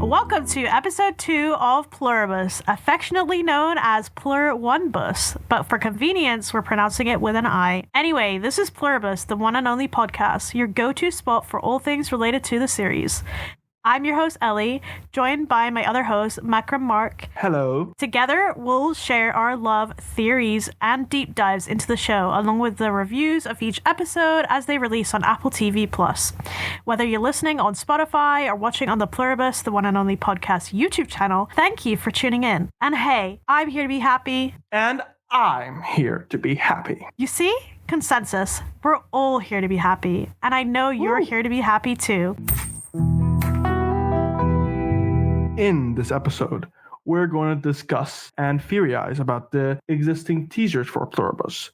Welcome to episode 2 of Pluribus, affectionately known as Pluribus, but for convenience, we're pronouncing it with an I. Anyway, this is Pluribus, the one and only podcast, your go-to spot for all things related to the series. I'm your host, Ellie, joined by my other host, Makram Mark. Hello. Together, we'll share our love, theories, and deep dives into the show, along with the reviews of each episode as they release on Apple TV+. Whether you're listening on Spotify or watching on the Pluribus, the one and only podcast YouTube channel, thank you for tuning in. And hey, I'm here to be happy. And I'm here to be happy. You see? Consensus. We're all here to be happy. And I know you're here to be happy too. In this episode, we're going to discuss and theorize about the existing teasers for Pluribus.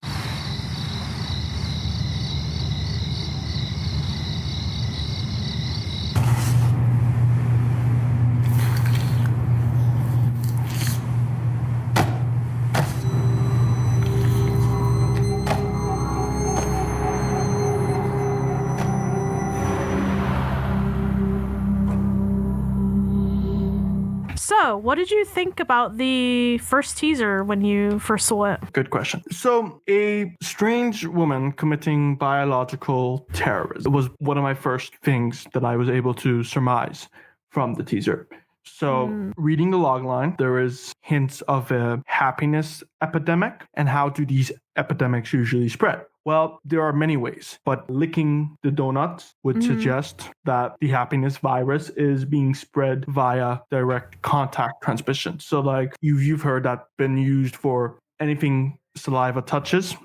So, what did you think about the first teaser when you first saw it? Good question. So, a strange woman committing biological terrorism was one of my first things that I was able to surmise from the teaser. So, reading the logline, there is hints of a happiness epidemic, and how do these epidemics usually spread? Well, there are many ways, but licking the donuts would suggest that the happiness virus is being spread via direct contact transmission. So like you've heard that been used for anything saliva touches.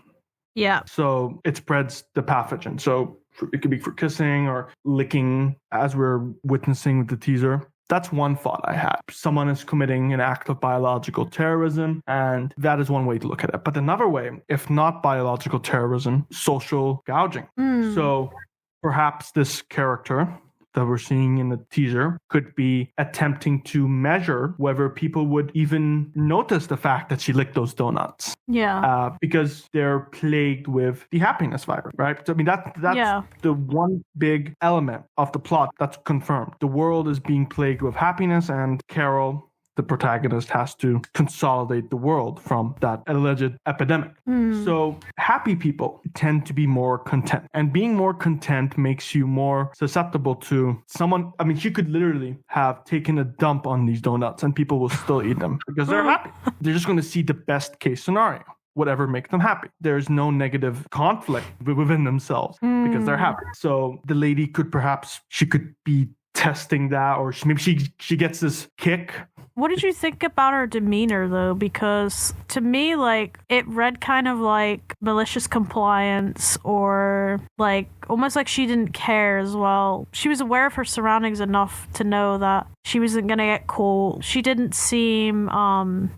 Yeah. So it spreads the pathogen. So it could be for kissing or licking, as we're witnessing with the teaser. That's one thought I had. Someone is committing an act of biological terrorism, and that is one way to look at it. But another way, if not biological terrorism, social gouging. So perhaps this character that we're seeing in the teaser could be attempting to measure whether people would even notice the fact that she licked those donuts. Yeah. Because they're plagued with the happiness virus, right? So, I mean, that's the one big element of the plot that's confirmed. The world is being plagued with happiness, and Carol, the protagonist, has to consolidate the world from that alleged epidemic. So happy people tend to be more content, and being more content makes you more susceptible to someone. I mean, she could literally have taken a dump on these donuts and people will still eat them because they're happy. They're just going to see the best case scenario, whatever makes them happy. There's no negative conflict within themselves because they're happy. So the lady could be testing that, or maybe she gets this kick. What did you think about her demeanor, though? Because to me, like, it read kind of like malicious compliance, or like almost like she didn't care as well. She was aware of her surroundings enough to know that she wasn't going to get caught. She didn't seem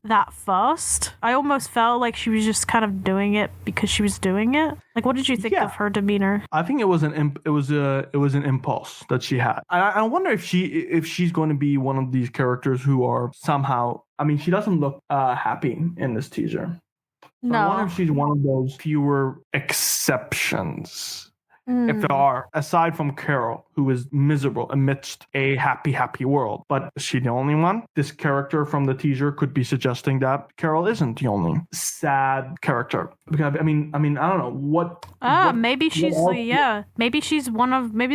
that fussed. I almost felt like she was just kind of doing it because she was doing it. Like, what did you think of her demeanor? I think it was an impulse that she had. I wonder if she's going to be one of these characters who are somehow. I mean, she doesn't look happy in this teaser. So No. I wonder if she's one of those fewer exceptions. If there are, aside from Carol, who is miserable amidst a happy world. But is she the only one? This character from the teaser could be suggesting that Carol isn't the only sad character. Because, I mean, I don't know what. Maybe she's maybe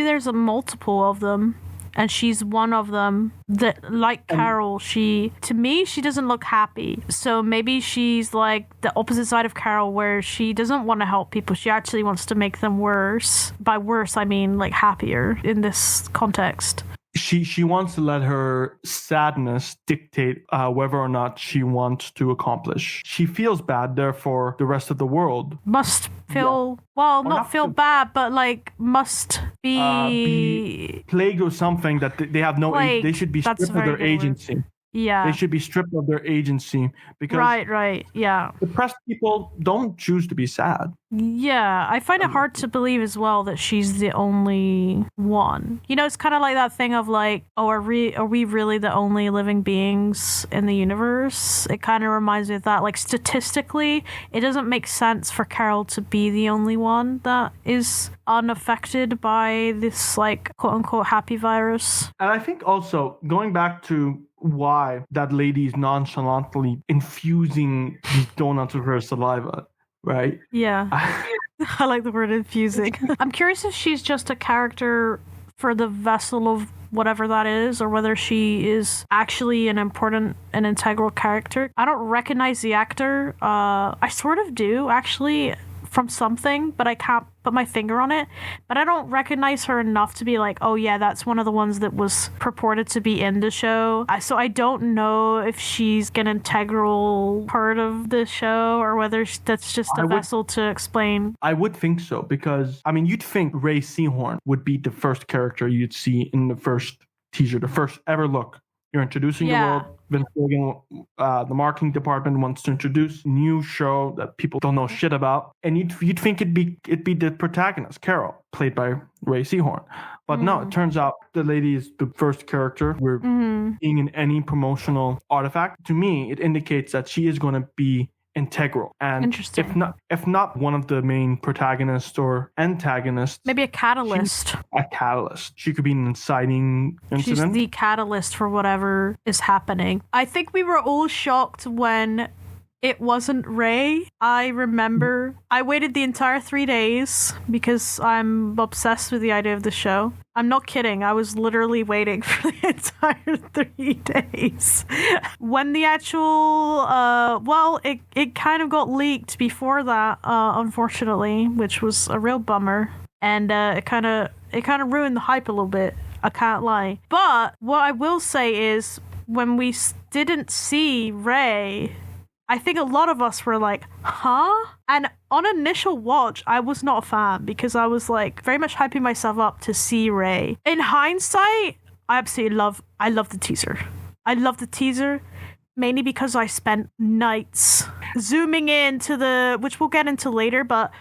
there's a multiple of them. And she's one of them that, like Carol, to me, she doesn't look happy. So maybe she's like the opposite side of Carol, where she doesn't want to help people. She actually wants to make them worse. By worse, I mean like happier in this context. She wants to let her sadness dictate whether or not she wants to accomplish. She feels bad, therefore the rest of the world must feel not feel bad, but like must be plagued with something that they have no. They should be stripped of their agency. Yeah, they should be stripped of their agency because right, yeah. Depressed people don't choose to be sad. Yeah, I find it hard to believe as well that she's the only one. You know, it's kind of like that thing of like, oh, are we really the only living beings in the universe? It kind of reminds me of that. Like, statistically, it doesn't make sense for Carol to be the only one that is unaffected by this, like, quote-unquote happy virus. And I think also, going back to why that lady is nonchalantly infusing these donuts with her saliva, right? Yeah. I like the word infusing. I'm curious if she's just a character for the vessel of whatever that is, or whether she is actually an important and integral character. I don't recognize the actor. I sort of do, actually, from something, but I can't put my finger on it. But I don't recognize her enough to be like, oh yeah, that's one of the ones that was purported to be in the show. So I don't know if she's an integral part of the show, or whether that's just a vessel to explain. I would think so, because, I mean, you'd think Ray Seahorn would be the first character you'd see in the first teaser, the first ever look. You're introducing the world. Vince Gilligan, the marketing department wants to introduce a new show that people don't know shit about, and you'd think it'd be the protagonist, Carol, played by Ray Seahorn. But no, it turns out the lady is the first character we're seeing in any promotional artifact. To me, it indicates that she is going to be integral, and if not one of the main protagonists or antagonists, maybe a catalyst. She could be an inciting incident. She's the catalyst for whatever is happening. I think we were all shocked when it wasn't Ray. I remember I waited the entire 3 days because I'm obsessed with the idea of the show. I'm not kidding. I was literally waiting for the entire 3 days. When the actual, it kind of got leaked before that, unfortunately, which was a real bummer. And it kind of ruined the hype a little bit. I can't lie. But what I will say is, when we didn't see Ray, I think a lot of us were like, huh? And on initial watch, I was not a fan, because I was like very much hyping myself up to see Ray. In hindsight, I love the teaser. I love the teaser, mainly because I spent nights zooming into which we'll get into later, but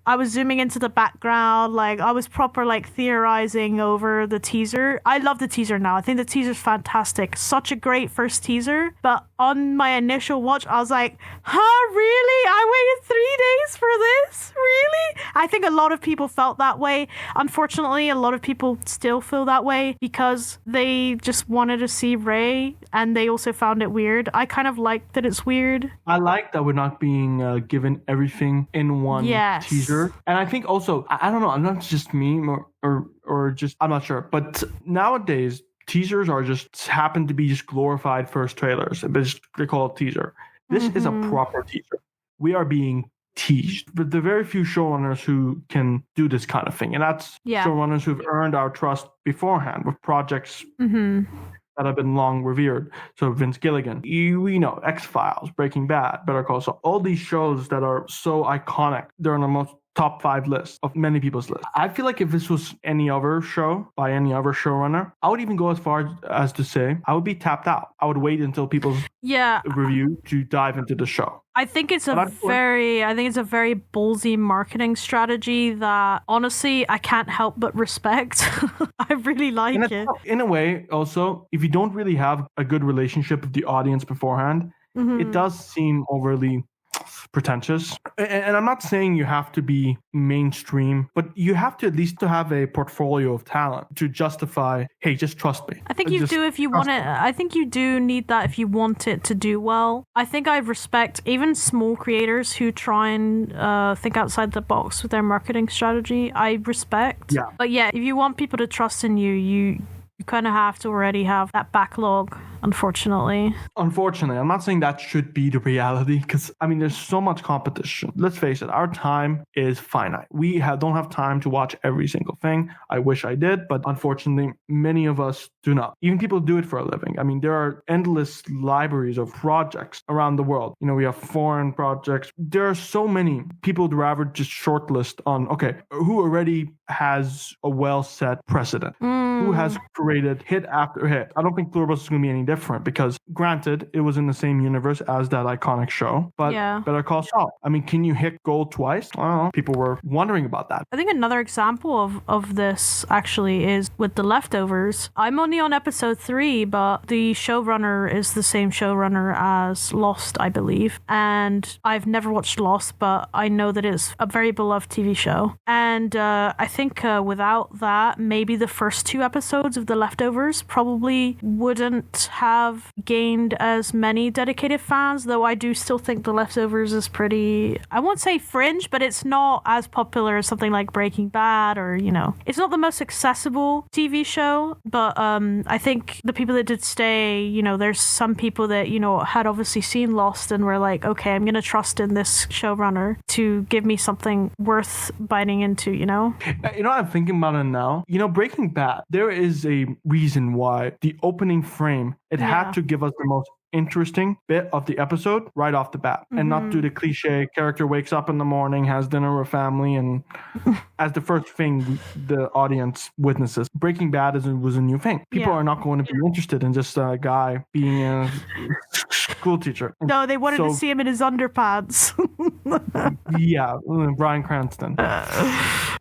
I was zooming into the background. Like, I was proper like theorizing over the teaser. I love the teaser now. I think the teaser's fantastic. Such a great first teaser. But on my initial watch, I was like, huh, really? I waited 3 days for this? Really? I think a lot of people felt that way. Unfortunately, a lot of people still feel that way because they just wanted to see Ray, and they also found it weird. I kind of like that it's weird. I like that we're not being given everything in one teaser. And I think also, I don't know, not just me or just, I'm not sure. But nowadays, teasers are just happen to be just glorified first trailers. They call it teaser. This is a proper teaser. We are being teased. But the very few showrunners who can do this kind of thing. And that's showrunners who've earned our trust beforehand with projects that have been long revered. So Vince Gilligan, you know, X-Files, Breaking Bad, Better Call Saul, all these shows that are so iconic, they're on the most top 5 list of many people's list. I feel like if this was any other show by any other showrunner, I would even go as far as to say I would be tapped out. I would wait until people's review to dive into the show. I think it's a very ballsy marketing strategy that honestly I can't help but respect. I really like it. In a way, also, if you don't really have a good relationship with the audience beforehand, it does seem overly pretentious. And I'm not saying you have to be mainstream, but you have to at least to have a portfolio of talent to justify, hey, just trust me. I think you do if you want it. I think you do need that if you want it to do well. I think I respect even small creators who try and think outside the box with their marketing strategy. I respect. Yeah. But yeah, if you want people to trust in you, you kind of have to already have that backlog, unfortunately. Unfortunately, I'm not saying that should be the reality because, I mean, there's so much competition. Let's face it, our time is finite. We don't have time to watch every single thing. I wish I did, but unfortunately, many of us do not. Even people do it for a living. I mean, there are endless libraries of projects around the world. You know, we have foreign projects. There are so many. People would rather just shortlist on, okay, who already has a well-set precedent. who has created hit after hit. I don't think Pluribus is going to be any different because, granted, it was in the same universe as that iconic show, but Better Call Saul. I mean, can you hit gold twice? I don't know. People were wondering about that. I think another example of this actually is with The Leftovers. I'm only on episode 3, but the showrunner is the same showrunner as Lost, I believe. And I've never watched Lost, but I know that it's a very beloved TV show. And I think without that, maybe the first 2 episodes of The Leftovers probably wouldn't have gained as many dedicated fans, though I do still think The Leftovers is pretty, I won't say fringe, but it's not as popular as something like Breaking Bad or, it's not the most accessible TV show, but I think the people that did stay, there's some people that, had obviously seen Lost and were like, okay, I'm going to trust in this showrunner to give me something worth biting into, I'm thinking about it now. Breaking Bad, there is a reason why the opening frame, it had to give us the most interesting bit of the episode right off the bat, and not do the cliche character wakes up in the morning, has dinner with family, and as the first thing the audience witnesses. Breaking Bad was a new thing. People are not going to be interested in just a guy being a school teacher. No, they wanted to see him in his underpants. Bryan Cranston.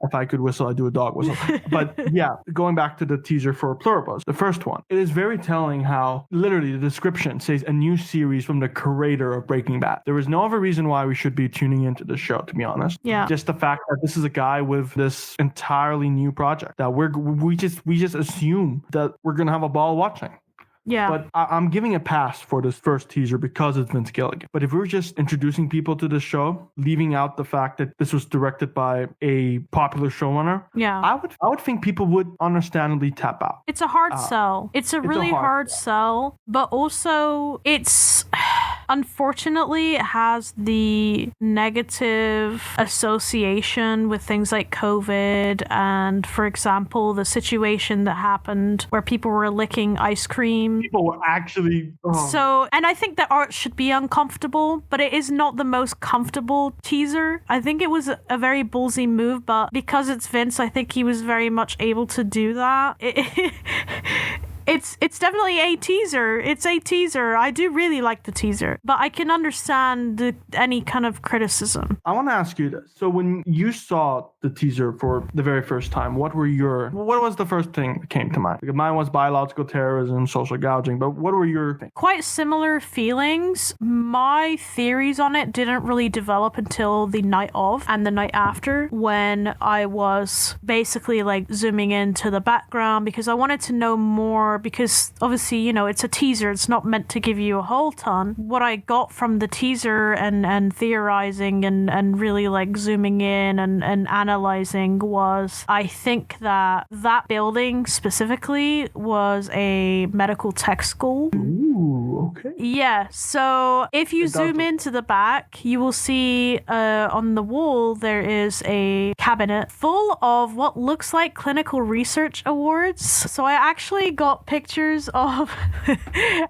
If I could whistle, I'd do a dog whistle. But going back to the teaser for Pluribus, the first one, it is very telling how literally the description says a new series from the creator of Breaking Bad. There is no other reason why we should be tuning into the show, to be honest. Yeah. Just the fact that this is a guy with this entirely new project that we just assume that we're gonna have a ball watching. Yeah. But I'm giving a pass for this first teaser because it's Vince Gilligan. But if we're just introducing people to the show, leaving out the fact that this was directed by a popular showrunner, I would think people would understandably tap out. It's a hard sell. It's a really hard sell, but also it's unfortunately it has the negative association with things like COVID and, for example, the situation that happened where people were licking ice cream. People were actually... So, and I think that art should be uncomfortable, but it is not the most comfortable teaser. I think it was a very ballsy move, but because it's Vince, I think he was very much able to do that. It's definitely a teaser. It's a teaser. I do really like the teaser, but I can understand any kind of criticism. I want to ask you this. So when you saw the teaser for the very first time, what was the first thing that came to mind? Because mine was biological terrorism, social gouging, but what were your things? Quite similar feelings. My theories on it didn't really develop until the night of and the night after, when I was basically like zooming into the background because I wanted to know more, because obviously, it's a teaser. It's not meant to give you a whole ton. What I got from the teaser and theorizing and really like zooming in and analyzing was, I think that building specifically was a medical tech school. Ooh, okay. Yeah, so if you zoom into the back, you will see on the wall there is a cabinet full of what looks like clinical research awards. So I actually got pictures of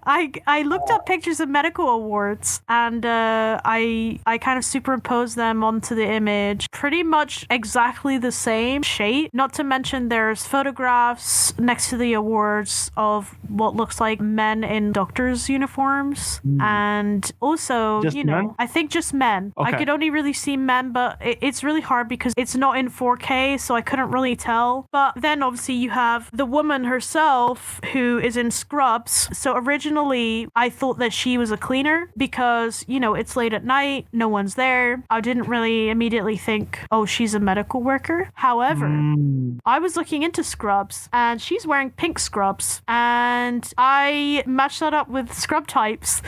I looked up pictures of medical awards, and I kind of superimposed them onto the image, pretty much exactly the same shape. Not to mention there's photographs next to the awards of what looks like men in doctors' uniforms, and also just men? I think just men. Okay. I could only really see men, but it's really hard because it's not in 4K, so I couldn't really tell. But then obviously you have the woman herself who is in scrubs. So originally I thought that she was a cleaner because, it's late at night, no one's there. I didn't really immediately think, oh, she's a medical worker. However, I was looking into scrubs and she's wearing pink scrubs, and I matched that up with scrub types.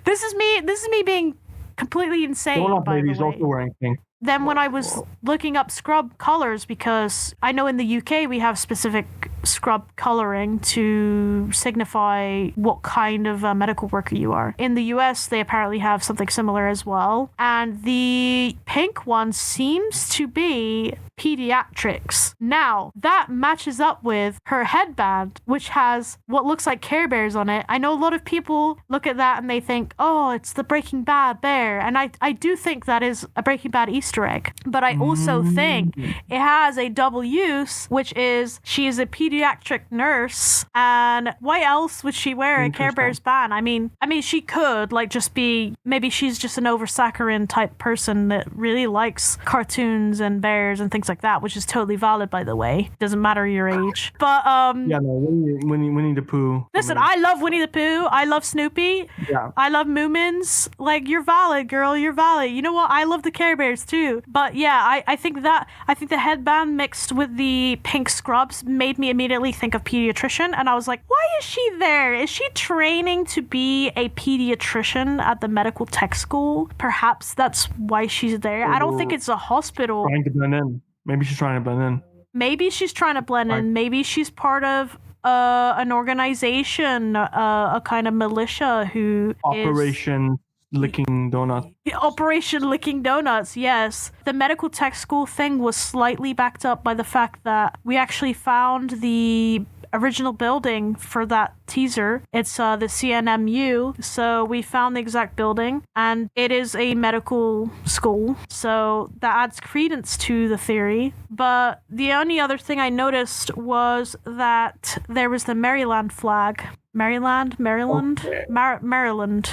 This is me being completely insane. Grown-up by ladies the way. also wearing pink. Then when I was looking up scrub colors, because I know in the UK we have specific scrub coloring to signify what kind of medical worker you are. In the US, they apparently have something similar as well. And the pink one seems to be pediatrics. Now, that matches up with her headband, which has what looks like Care Bears on it. I know a lot of people look at that and they think, oh, it's the Breaking Bad bear. And I do think that is a Breaking Bad Easter Easter egg. But I also think it has a double use, which is she is a pediatric nurse, and why else would she wear a Care Bears band? I mean, she could like just be, maybe she's just an over-saccharine type person that really likes cartoons and bears and things like that, which is totally valid, by the way. Doesn't matter your age. But yeah, no, Winnie the Pooh. Listen, I love Winnie the Pooh. I love Snoopy. Yeah. I love Moomins. Like, you're valid, girl. You're valid. You know what? I love the Care Bears too. But yeah, I think the headband mixed with the pink scrubs made me immediately think of pediatrician, and I was like, why is she there? Is she training to be a pediatrician at the medical tech school? Perhaps that's why she's there. I don't think it's a hospital. Trying to blend in. Maybe she's trying to blend in. Maybe she's trying to blend in. Maybe she's part of an organization, a kind of militia who Operation Licking Donuts. Operation Licking Donuts, yes. The medical tech school thing was slightly backed up by the fact that we actually found the original building for that teaser. It's the CNMU. So we found the exact building, and it is a medical school. So that adds credence to the theory. But the only other thing I noticed was that there was the Maryland flag. Maryland? Okay. Maryland.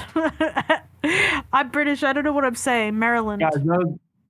I'm British. I don't know what I'm saying. Maryland. Guys,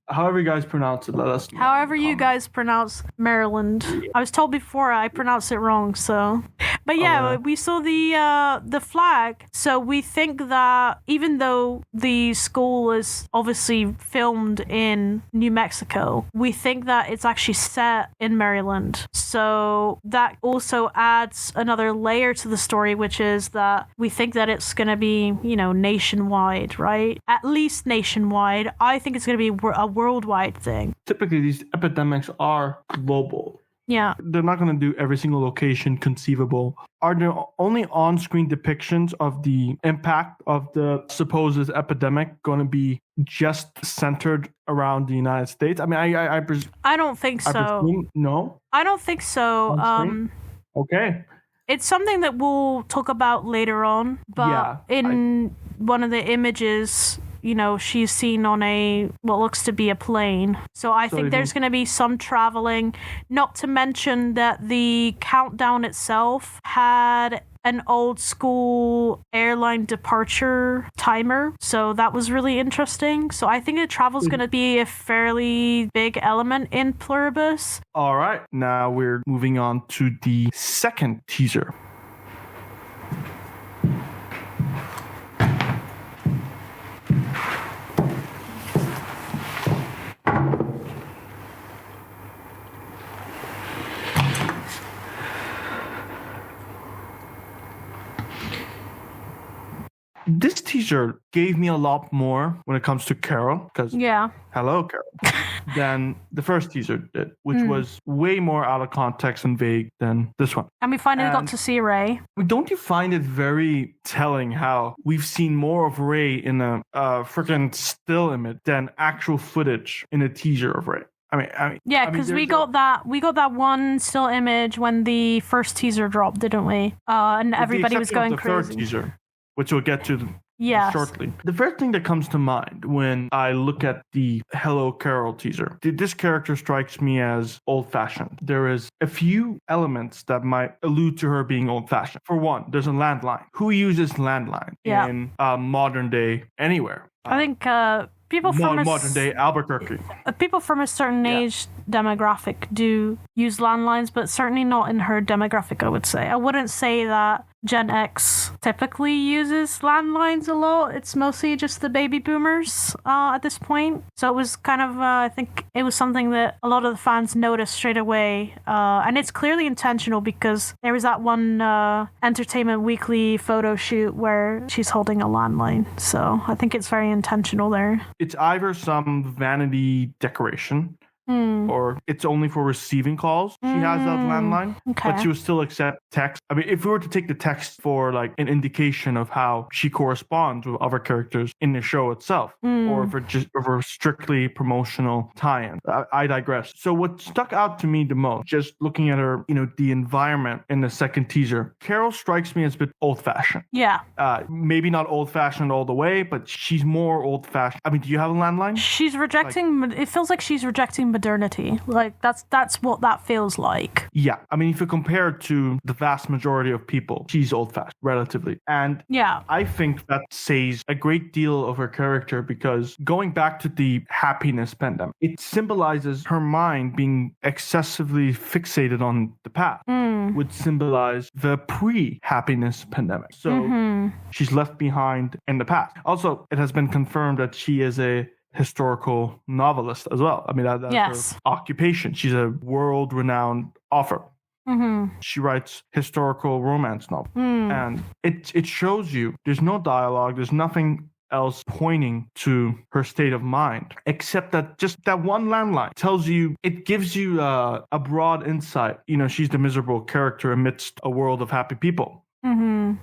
however you guys pronounce it, let us know. However you guys pronounce Maryland. I was told before I pronounced it wrong, so. But yeah, we saw the flag. So we think that even though the school is obviously filmed in New Mexico, we think that it's actually set in Maryland. So that also adds another layer to the story, which is that we think that it's going to be, nationwide, right? At least nationwide. I think it's going to be a worldwide thing. Typically, these epidemics are global. Yeah. They're not going to do every single location conceivable. Are there only on-screen depictions of the impact of the supposed epidemic going to be just centered around the United States? I mean, I don't think so. No? I don't think so. Okay. It's something that we'll talk about later on, but one of the images, she's seen on what looks to be a plane. So I think there's going to be some traveling, not to mention that the countdown itself had an old school airline departure timer. So that was really interesting. So I think the travel is going to be a fairly big element in Pluribus. All right. Now we're moving on to the second teaser. This teaser gave me a lot more when it comes to Carol, because hello, Carol, than the first teaser did, which was way more out of context and vague than this one. And we finally got to see Ray. Don't you find it very telling how we've seen more of Ray in a freaking still image than actual footage in a teaser of Ray? Because we got that one still image when the first teaser dropped, didn't we? And everybody was going crazy. The third teaser, which we'll get to shortly. The first thing that comes to mind when I look at the Hello Carol teaser, this character strikes me as old-fashioned. There is a few elements that might allude to her being old-fashioned. For one, there's a landline. Who uses landline in modern day anywhere? I think people from modern day Albuquerque. People from a certain age demographic do use landlines, but certainly not in her demographic, I would say. I wouldn't say that Gen X typically uses landlines a lot. It's mostly just the baby boomers at this point. So it was kind of, I think it was something that a lot of the fans noticed straight away. And it's clearly intentional because there was that one Entertainment Weekly photo shoot where she's holding a landline. So I think it's very intentional there. It's either some vanity decoration or it's only for receiving calls. She has that landline, but she will still accept text. I mean, if we were to take the text for like an indication of how she corresponds with other characters in the show itself, or if it's just for strictly promotional tie-in, I digress. So what stuck out to me the most, just looking at her, the environment in the second teaser, Carol strikes me as a bit old-fashioned. Yeah. Maybe not old-fashioned all the way, but she's more old-fashioned. I mean, do you have a landline? She's rejecting. It feels like she's rejecting modernity. Like that's what that feels like. Yeah. I mean, if you compare it to the vast majority of people, she's old-fashioned, relatively. And yeah, I think that says a great deal of her character, because going back to the happiness pandemic, it symbolizes her mind being excessively fixated on the past, would symbolize the pre-happiness pandemic. So she's left behind in the past. Also, it has been confirmed that she is a historical novelist as well. I mean, that's her occupation. She's a world-renowned author. She writes historical romance novels. And it shows you there's no dialogue, there's nothing else pointing to her state of mind, except that just that one landline tells you, it gives you a broad insight. She's the miserable character amidst a world of happy people.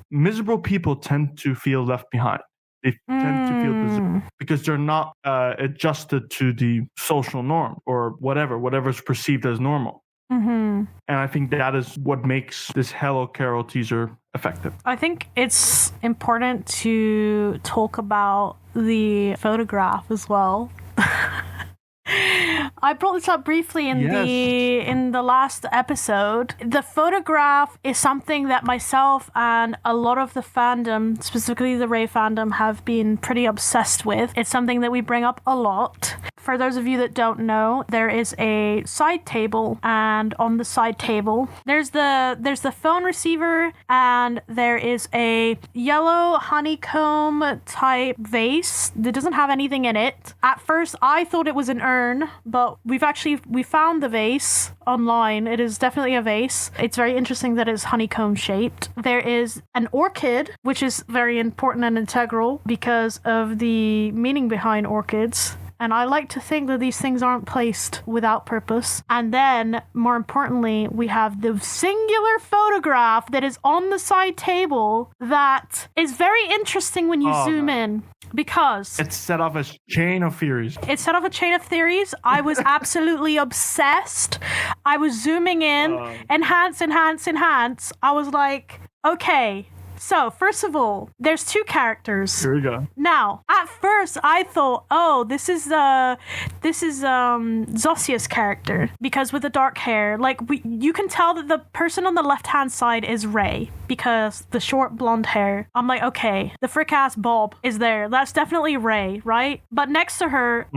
Miserable people tend to feel left behind. They tend to feel miserable because they're not adjusted to the social norm or whatever's perceived as normal. And I think that is what makes this Hello Carol teaser effective. I think it's important to talk about the photograph as well. I brought this up briefly in the last episode. The photograph is something that myself and a lot of the fandom, specifically the Rey fandom, have been pretty obsessed with. It's something that we bring up a lot. For those of you that don't know, there is a side table, and on the side table there's the phone receiver, and there is a yellow honeycomb type vase that doesn't have anything in it. At first I thought it was an urn, but we found the vase online. It is definitely a vase. It's very interesting that it's honeycomb shaped. There is an orchid, which is very important and integral because of the meaning behind orchids. And I like to think that these things aren't placed without purpose. And then, more importantly, we have the singular photograph that is on the side table that is very interesting when you zoom in. Because it's set off a chain of theories. I was absolutely obsessed. I was zooming in, enhance. I was like, okay. So, first of all, there's two characters. Here we go. Now, at first, I thought, this is Zosia's character, because with the dark hair, you can tell that the person on the left-hand side is Rey, because the short blonde hair. I'm like, okay, the frick-ass Bob is there. That's definitely Rey, right? But next to her,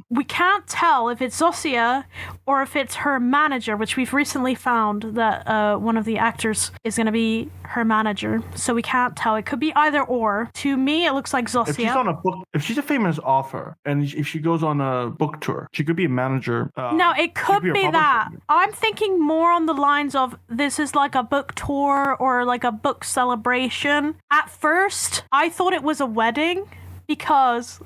we can't tell if it's Zosia or if it's her manager, which we've recently found that one of the actors is going to be her manager. So we can't tell. It could be either or. To me, it looks like Zosia. If she's a famous author and if she goes on a book tour, she could be a manager. No, it could be that. I'm thinking more on the lines of this is like a book tour or like a book celebration. At first, I thought it was a wedding because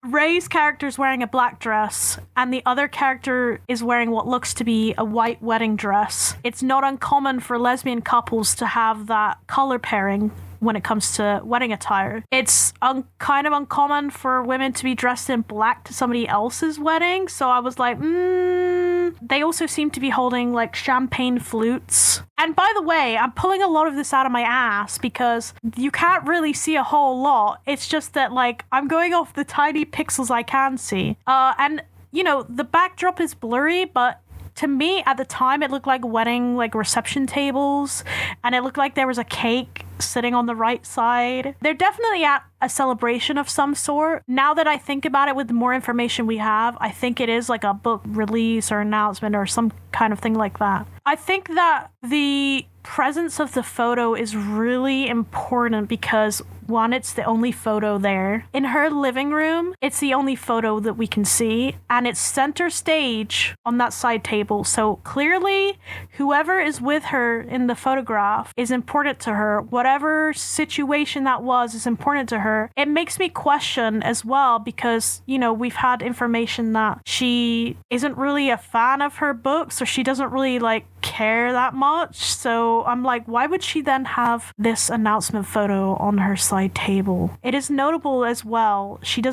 Rey's character is wearing a black dress and the other character is wearing what looks to be a white wedding dress. It's not uncommon for lesbian couples to have that color pairing when it comes to wedding attire. It's kind of uncommon for women to be dressed in black to somebody else's wedding. So I was like, They also seem to be holding like champagne flutes. And by the way, I'm pulling a lot of this out of my ass because you can't really see a whole lot. It's just that like I'm going off the tiny pixels I can see. And you know, the backdrop is blurry, but to me at the time it looked like wedding like reception tables, and it looked like there was a cake sitting on the right side. They're definitely at a celebration of some sort. Now that I think about it with the more information we have, I think it is like a book release or announcement or some kind of thing like that. I think that the presence of the photo is really important because, one, it's the only photo there. In her living room, it's the only photo that we can see, and it's center stage on that side table. So clearly, whoever is with her in the photograph is important to her. Whatever situation that was is important to her. It makes me question as well because, you know, we've had information that she isn't really a fan of her books, or she doesn't really like care that much. So I'm like, why would she then have this announcement photo on her side table? It is notable as well. She's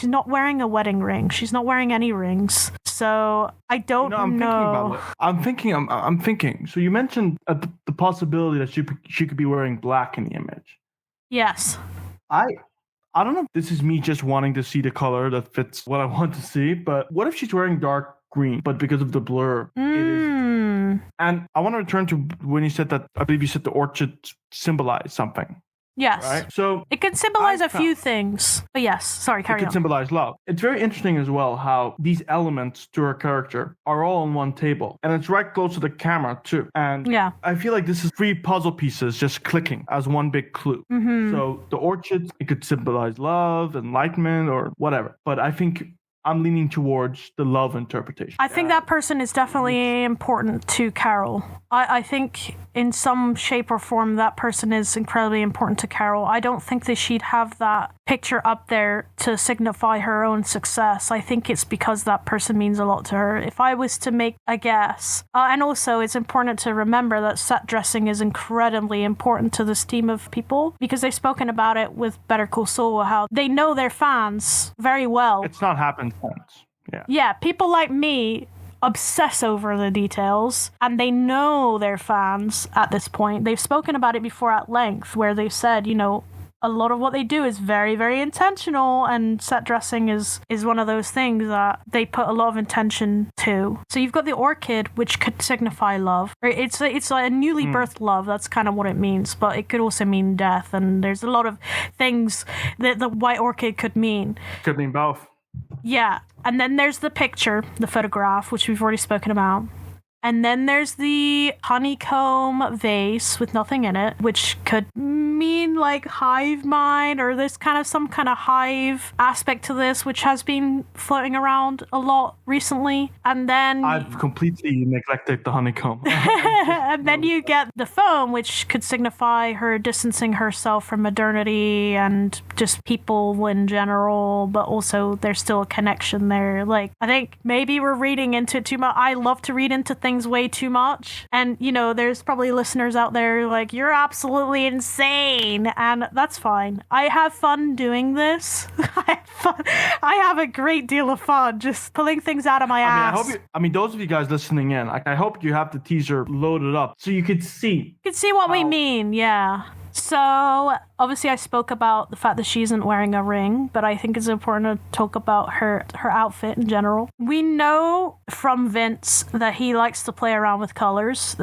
not wearing a wedding ring. She's not wearing any rings. So I don't know. Thinking about it. I'm thinking. So you mentioned the possibility that she could be wearing black in the image. Yes. I don't know if this is me just wanting to see the color that fits what I want to see, but what if she's wearing dark green, but because of the blur, it is. And I want to return to when you said that, I believe you said the orchid symbolized something. Yes. Right? So it can symbolize a few things. But yes, sorry, carry on. It can symbolize love. It's very interesting as well how these elements to her character are all on one table. And it's right close to the camera too. And yeah. I feel like this is 3 puzzle pieces just clicking as one big clue. Mm-hmm. So the orchid, it could symbolize love, enlightenment, or whatever. But I think I'm leaning towards the love interpretation. I think that person is definitely important to Carol. I think in some shape or form that person is incredibly important to Carol. I don't think that she'd have that picture up there to signify her own success. I think it's because that person means a lot to her. If I was to make a guess, and also it's important to remember that set dressing is incredibly important to this team of people because they've spoken about it with Better Call Saul, how they know their fans very well. It's not happened once. Yeah, people like me obsess over the details, and they know their fans at this point. They've spoken about it before at length, where they've said, you know, a lot of what they do is very, very intentional, and set dressing is one of those things that they put a lot of intention to. So you've got the orchid, which could signify love. It's like a newly birthed love. That's kind of what it means, but it could also mean death, and there's a lot of things that the white orchid could mean. Could mean both. Yeah, and then there's the picture, the photograph, which we've already spoken about. And then there's the honeycomb vase with nothing in it, which could mean like hive mind, or there's kind of some kind of hive aspect to this, which has been floating around a lot recently. And then I've completely neglected the honeycomb. And then you get the foam, which could signify her distancing herself from modernity and just people in general, but also there's still a connection there. Like, I think maybe we're reading into it too much. I love to read into things way too much, and you know, there's probably listeners out there like, you're absolutely insane, and that's fine. I have fun doing this. I have a great deal of fun just pulling things out of my ass. I mean, those of you guys listening in, I hope you have the teaser loaded up so you could see. You could see what we mean, yeah. So, obviously I spoke about the fact that she isn't wearing a ring, but I think it's important to talk about her outfit in general. We know from Vince that he likes to play around with colors.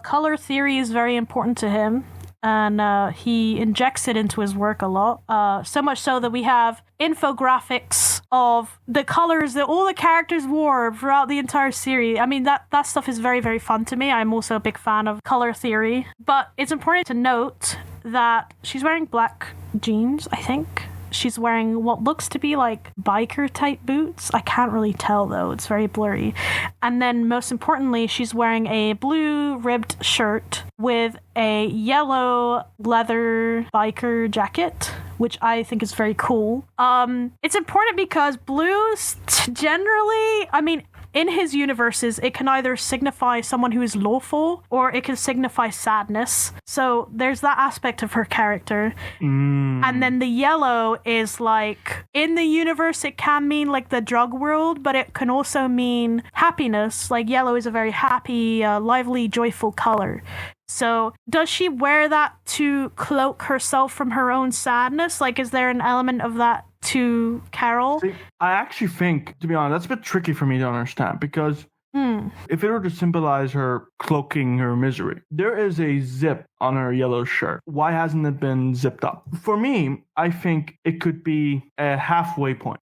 Color theory is very important to him, and he injects it into his work a lot. So much so that we have infographics of the colors that all the characters wore throughout the entire series. I mean, that stuff is very, very fun to me. I'm also a big fan of color theory. But it's important to note that she's wearing black jeans, I think. She's wearing what looks to be like biker type boots. I can't really tell though, it's very blurry. And then most importantly, she's wearing a blue ribbed shirt with a yellow leather biker jacket, which I think is very cool. It's important because blues generally, I mean, in his universes, it can either signify someone who is lawful or it can signify sadness. So there's that aspect of her character. And then the yellow is like, in the universe, it can mean like the drug world, but it can also mean happiness. Like yellow is a very happy, lively, joyful color. So does she wear that to cloak herself from her own sadness? Like, is there an element of that to Carol? See, I actually think, to be honest, that's a bit tricky for me to understand because If it were to symbolize her cloaking her misery, there is a zip on her yellow shirt. Why hasn't it been zipped up? For me, I think it could be a halfway point.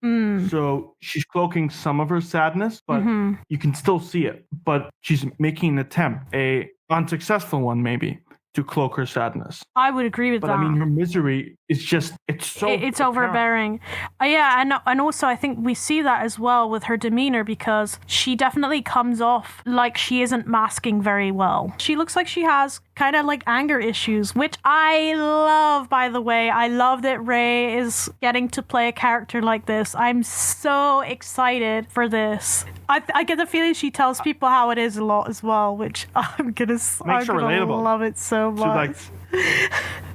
So she's cloaking some of her sadness, but you can still see it. But she's making an attempt, a unsuccessful one maybe, to cloak her sadness. I would agree with that. But I mean, her misery is just, it's overbearing. And also I think we see that as well with her demeanor, because she definitely comes off like she isn't masking very well. She looks like she has kind of like anger issues, which I love, by the way. I love that Rey is getting to play a character like this. I'm so excited for this. I get the feeling she tells people how it is a lot as well, which I'm gonna love it so much.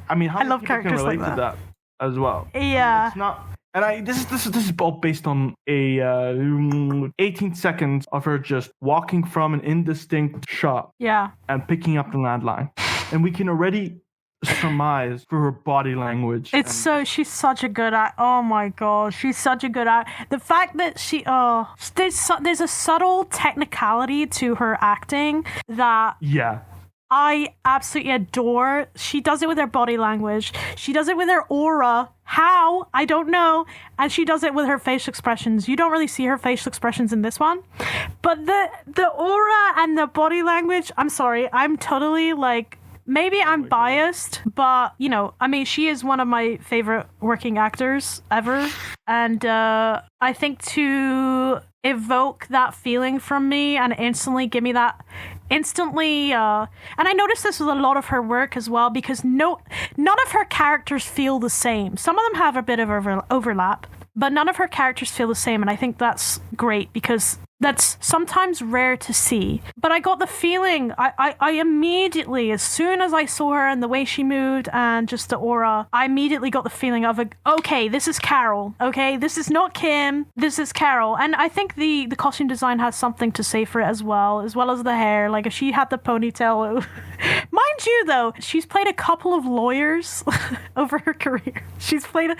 I mean, how many people can relate to that as well? Yeah. It's not. And this is all based on a 18 seconds of her just walking from an indistinct shot. Yeah. And picking up the landline, and we can already surmise through her body language. She's such a good act. Oh my gosh, she's such a good act. The fact that there's a subtle technicality to her acting that I absolutely adore. She does it with her body language. She does it with her aura. How? I don't know. And she does it with her facial expressions. You don't really see her facial expressions in this one. But the aura and the body language, I'm sorry, I'm totally like... Maybe I'm biased, but, you know, I mean, she is one of my favorite working actors ever. And I think to evoke that feeling from me and instantly give me that and I noticed this with a lot of her work as well, because none of her characters feel the same. Some of them have a bit of overlap, but none of her characters feel the same. And I think that's great, because that's sometimes rare to see. But I got the feeling, I immediately, as soon as I saw her and the way she moved and just the aura, I immediately got the feeling of, okay, this is Carol. Okay, this is not Kim, this is Carol. And I think the costume design has something to say for it as well as the hair. Like, if she had the ponytail... Mind you, though, she's played a couple of lawyers over her career. She's played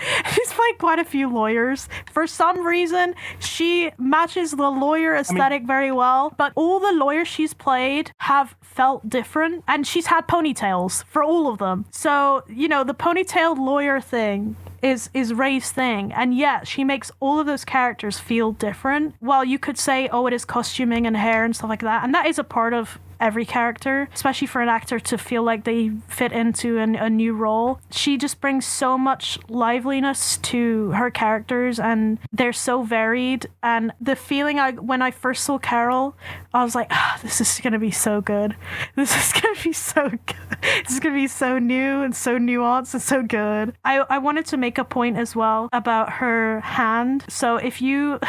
quite a few lawyers. For some reason, she matches the lawyer aesthetic very well, but all the lawyers she's played have felt different, and she's had ponytails for all of them. So, you know, the ponytailed lawyer thing is Rey's thing, and yet she makes all of those characters feel different. Well, you could say, oh, it is costuming and hair and stuff like that, and that is a part of every character, especially for an actor to feel like they fit into a new role. She just brings so much liveliness to her characters, and they're so varied. And the feeling when I first saw Carol, I was like, this is going to be so good. This is going to be so good. This is going to be so new and so nuanced and so good. I wanted to make a point as well about her hand. So if you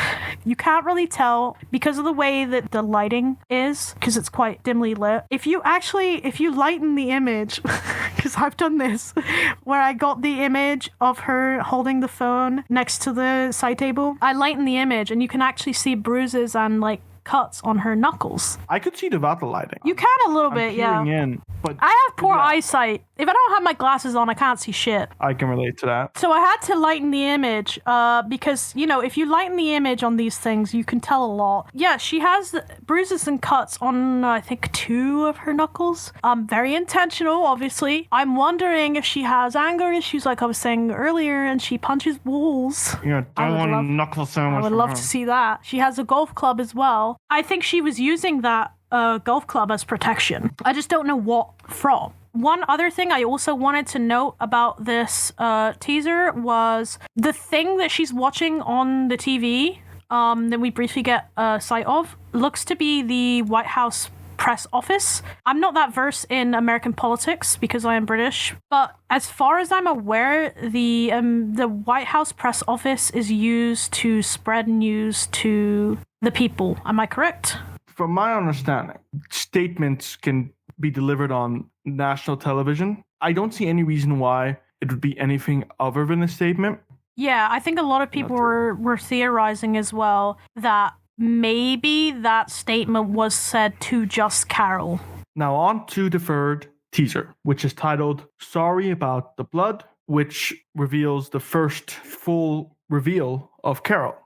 can't really tell because of the way that the lighting is, because it's quite dimly lit. If you lighten the image, because I've done this, where I got the image of her holding the phone next to the side table, I lighten the image and you can actually see bruises and like cuts on her knuckles. I could see the water lighting. You can a little bit, yeah. But I have poor eyesight. If I don't have my glasses on, I can't see shit. I can relate to that. So I had to lighten the image because, you know, if you lighten the image on these things, you can tell a lot. Yeah, she has bruises and cuts on, I think, 2 of her knuckles. Very intentional, obviously. I'm wondering if she has anger issues, like I was saying earlier, and she punches walls. Yeah, don't want to knuckle so much. I would love to see that. She has a golf club as well. I think she was using that golf club as protection. I just don't know what from. One other thing I also wanted to note about this teaser was the thing that she's watching on the TV that we briefly get sight of looks to be the White House press office. I'm not that versed in American politics because I am British, but as far as I'm aware, the White House press office is used to spread news to the people. Am I correct? From my understanding, statements can be delivered on national television. I don't see any reason why it would be anything other than a statement. Yeah, I think a lot of people were theorizing as well that maybe that statement was said to just Carol. Now on to the third teaser, which is titled Sorry About the Blood, which reveals the first full reveal of Carol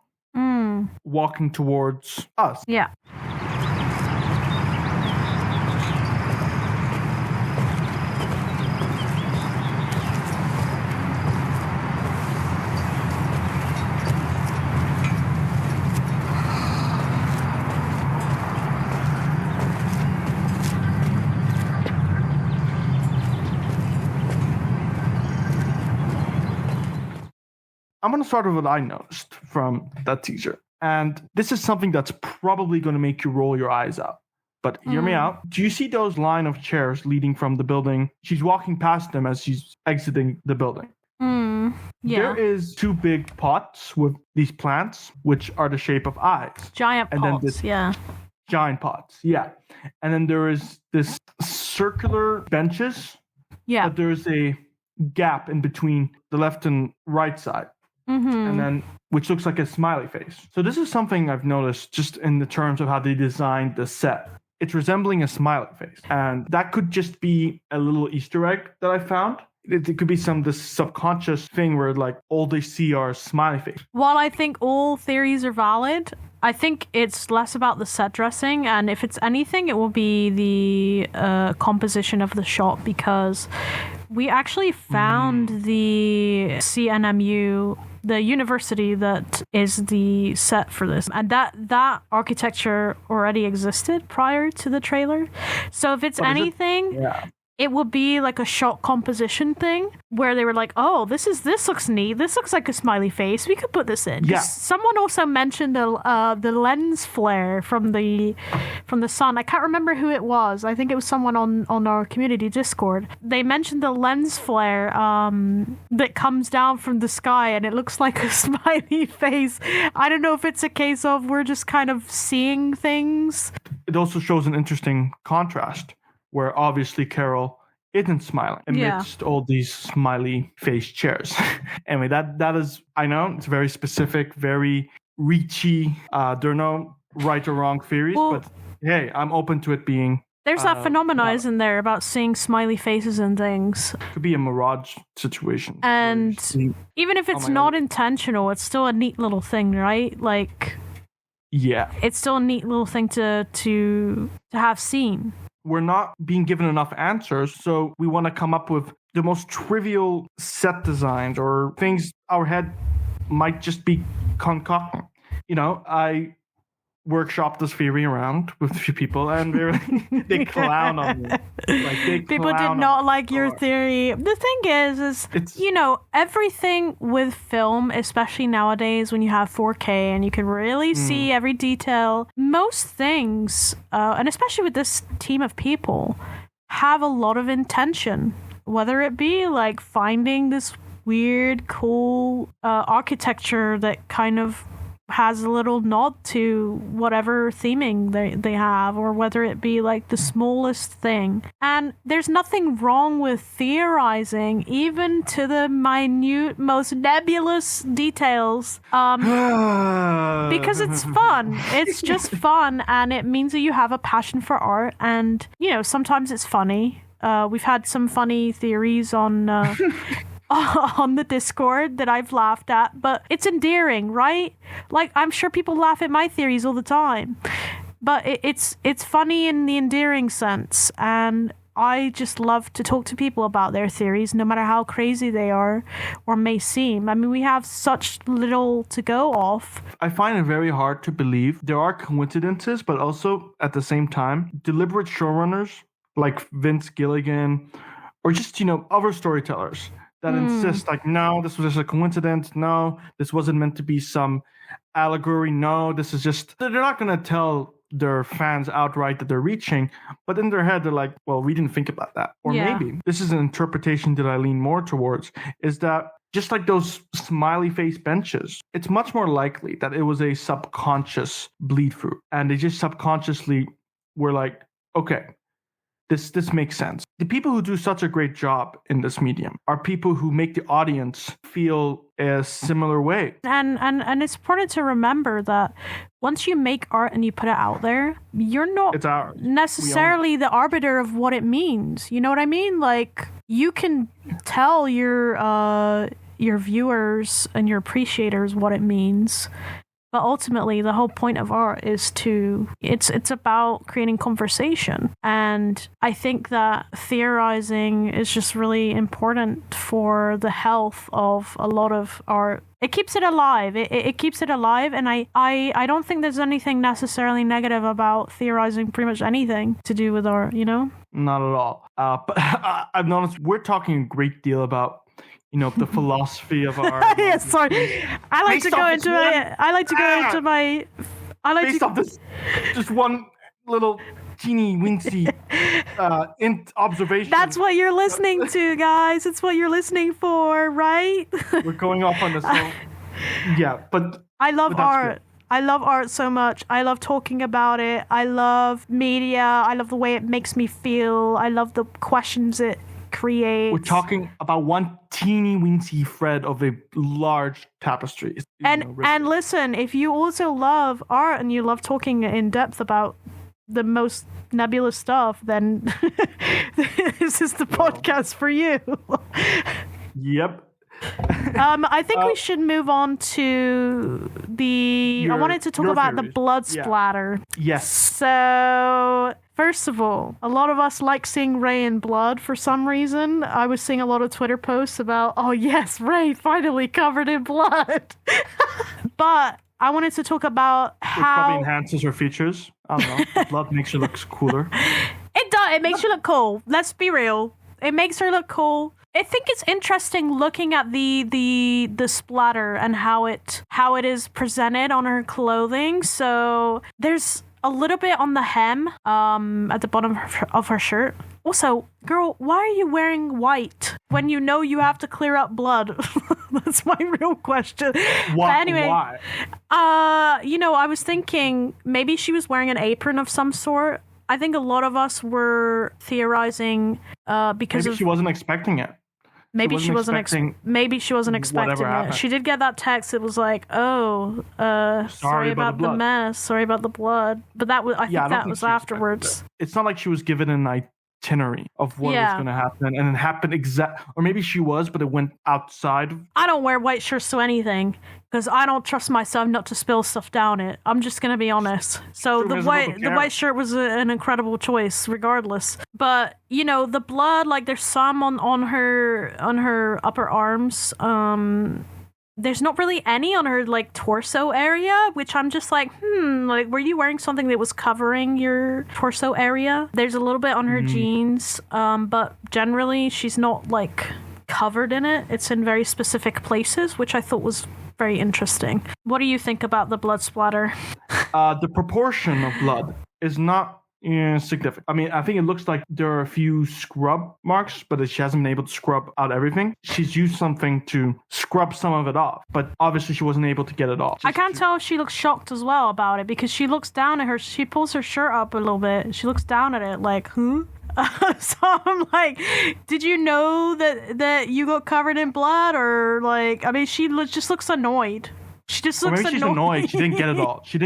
walking towards us. Yeah. I'm going to start with what I noticed from that teaser. And this is something that's probably going to make you roll your eyes out. But hear me out. Do you see those line of chairs leading from the building? She's walking past them as she's exiting the building. Yeah. There is 2 big pots with these plants, which are the shape of eyes. Giant pots, yeah. Giant pots, yeah. And then there is this circular benches. Yeah. But there's a gap in between the left and right side. And then, which looks like a smiley face. So this is something I've noticed just in the terms of how they designed the set. It's resembling a smiley face. And that could just be a little Easter egg that I found. It could be this subconscious thing where like all they see are smiley face. While I think all theories are valid, I think it's less about the set dressing, and if it's anything, it will be the composition of the shot, because we actually found the CNMU, the university that is the set for this, and that architecture already existed prior to the trailer. So if it's anything, it would be like a shot composition thing where they were like, oh, this looks neat. This looks like a smiley face. We could put this in. Yeah. Someone also mentioned the lens flare from the sun. I can't remember who it was. I think it was someone on our community Discord. They mentioned the lens flare that comes down from the sky and it looks like a smiley face. I don't know if it's a case of we're just kind of seeing things. It also shows an interesting contrast, where obviously Carol isn't smiling amidst all these smiley face chairs. Anyway, that is, I know, it's very specific, very reachy. There are no right or wrong theories, but hey, I'm open to it being... There's that phenomenon, isn't there, about seeing smiley faces and things. It could be a mirage situation. And even if it's not intentional, it's still a neat little thing, right? Like... Yeah. It's still a neat little thing to have seen. We're not being given enough answers, so we want to come up with the most trivial set designs or things our head might just be concocting. You know, I workshopped this theory around with a few people, and they clown on me. People did not like your theory. The thing is you know, everything with film, especially nowadays when you have 4K and you can really see every detail, most things, and especially with this team of people, have a lot of intention. Whether it be like finding this weird, cool architecture that kind of has a little nod to whatever theming they have, or whether it be like the smallest thing. And there's nothing wrong with theorizing, even to the minute, most nebulous details, because it's fun. It's just fun, and it means that you have a passion for art, and, you know, sometimes it's funny. We've had some funny theories on... on the Discord that I've laughed at, but it's endearing, right? Like, I'm sure people laugh at my theories all the time, but it's funny in the endearing sense, and I just love to talk to people about their theories, no matter how crazy they are or may seem. I mean, we have such little to go off. I find it very hard to believe there are coincidences, but also at the same time, deliberate showrunners like Vince Gilligan, or just, you know, other storytellers that insist, like, no, this was just a coincidence. No, this wasn't meant to be some allegory. No, this is just... They're not going to tell their fans outright that they're reaching, but in their head, they're like, well, we didn't think about that. Or maybe, this is an interpretation that I lean more towards, is that just like those smiley face benches, it's much more likely that it was a subconscious bleed through. And they just subconsciously were like, okay, This makes sense. The people who do such a great job in this medium are people who make the audience feel a similar way. And it's important to remember that once you make art and you put it out there, you're not necessarily the arbiter of what it means. You know what I mean? Like, you can tell your viewers and your appreciators what it means. But ultimately, the whole point of art is it's about creating conversation. And I think that theorizing is just really important for the health of a lot of art. It keeps it alive. It keeps it alive. And I don't think there's anything necessarily negative about theorizing pretty much anything to do with art, you know? Not at all. But I've noticed we're talking a great deal about, the philosophy of art. Yeah, sorry. I like to go into my. Based off this, just one little teeny wincy observation. That's what you're listening to, guys. It's what you're listening for, right? We're going off on this. Yeah, but I love art. Good. I love art so much. I love talking about it. I love media. I love the way it makes me feel. I love the questions it creates. We're talking about one teeny weensy thread of a large tapestry. And listen, if you also love art and you love talking in depth about the most nebulous stuff, then this is the podcast for you. Yep. I think we should move on to I wanted to talk about the blood splatter. Yeah. Yes. So, first of all, a lot of us like seeing Rey in blood for some reason. I was seeing a lot of Twitter posts about, oh yes, Rey finally covered in blood. But I wanted to talk about how... It probably enhances her features. I don't know. Blood makes her look cooler. It does. It makes her look cool. Let's be real. It makes her look cool. I think it's interesting looking at the splatter and how it is presented on her clothing. So there's a little bit on the hem at the bottom of her shirt. Also, girl, why are you wearing white when you know you have to clear up blood? That's my real question. Why? But anyway, Why? I was thinking maybe she was wearing an apron of some sort. I think a lot of us were theorizing because maybe she wasn't expecting it. Maybe she wasn't expecting it. She did get that text. It was like, "Oh, sorry about the mess. Sorry about the blood." But that was, I think that was afterwards. It's not like she was given an itinerary of what was going to happen, and it happened or maybe she was, but it went outside. I don't wear white shirts to anything because I don't trust myself not to spill stuff down it. I'm just gonna be honest. So the white shirt was an incredible choice, regardless. But the blood, like there's some on her upper arms. There's not really any on her like torso area, which I'm just like, like were you wearing something that was covering your torso area? There's a little bit on her jeans, but generally she's not like covered in it. It's in very specific places, which I thought was very interesting. What do you think about the blood splatter? The proportion of blood is not significant. I mean, I think it looks like there are a few scrub marks, but she hasn't been able to scrub out everything. She's used something to scrub some of it off, but obviously she wasn't able to get it off. I can't tell if she looks shocked as well about it, because she looks down at her, she pulls her shirt up a little bit, she looks down at it like, huh? So I'm like, did you know that you got covered in blood? Or like, I mean, she just looks annoyed. She just looks annoyed. She's annoyed. She didn't get it all. She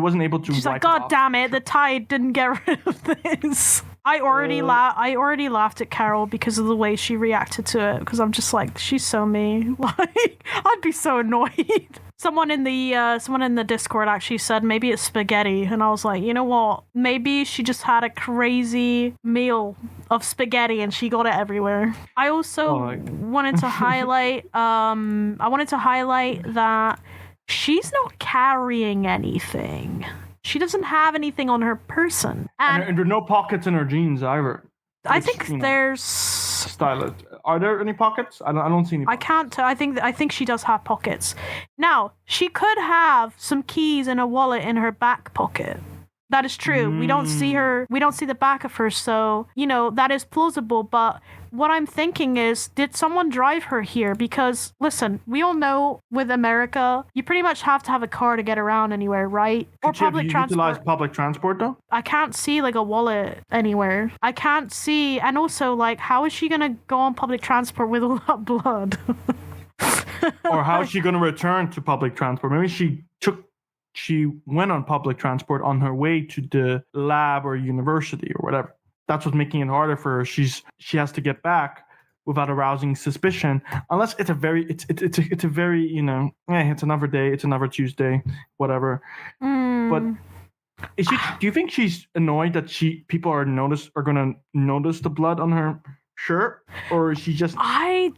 wasn't able to. She's like, God damn it! The tide didn't get rid of this. I already laughed at Carol because of the way she reacted to it. Because I'm just like, she's so mean. Like, I'd be so annoyed. Someone in the Discord actually said maybe it's spaghetti, and I was like, you know what? Maybe she just had a crazy meal of spaghetti and she got it everywhere. I also wanted to highlight. I wanted to highlight that she's not carrying anything. She doesn't have anything on her person, and there are no pockets in her jeans either. I think there's stylist. Are there any pockets? I don't see any pockets. I can't tell. I think she does have pockets. Now, she could have some keys and a wallet in her back pocket. That is true. We don't see the back of her, so, that is plausible. But what I'm thinking is, did someone drive her here? Because, listen, we all know with America, you pretty much have to have a car to get around anywhere, right? Or public transport. Utilize public transport, though? I can't see, like, a wallet anywhere. I can't see, and also, like, how is she gonna go on public transport with all that blood? Or how is she gonna return to public transport? Maybe she went on public transport on her way to the lab or university or whatever. That's what's making it harder for her. She has to get back without arousing suspicion, unless it's a very it's another day, it's another Tuesday, whatever. But do you think she's annoyed that people are gonna notice the blood on her shirt, or is she just? I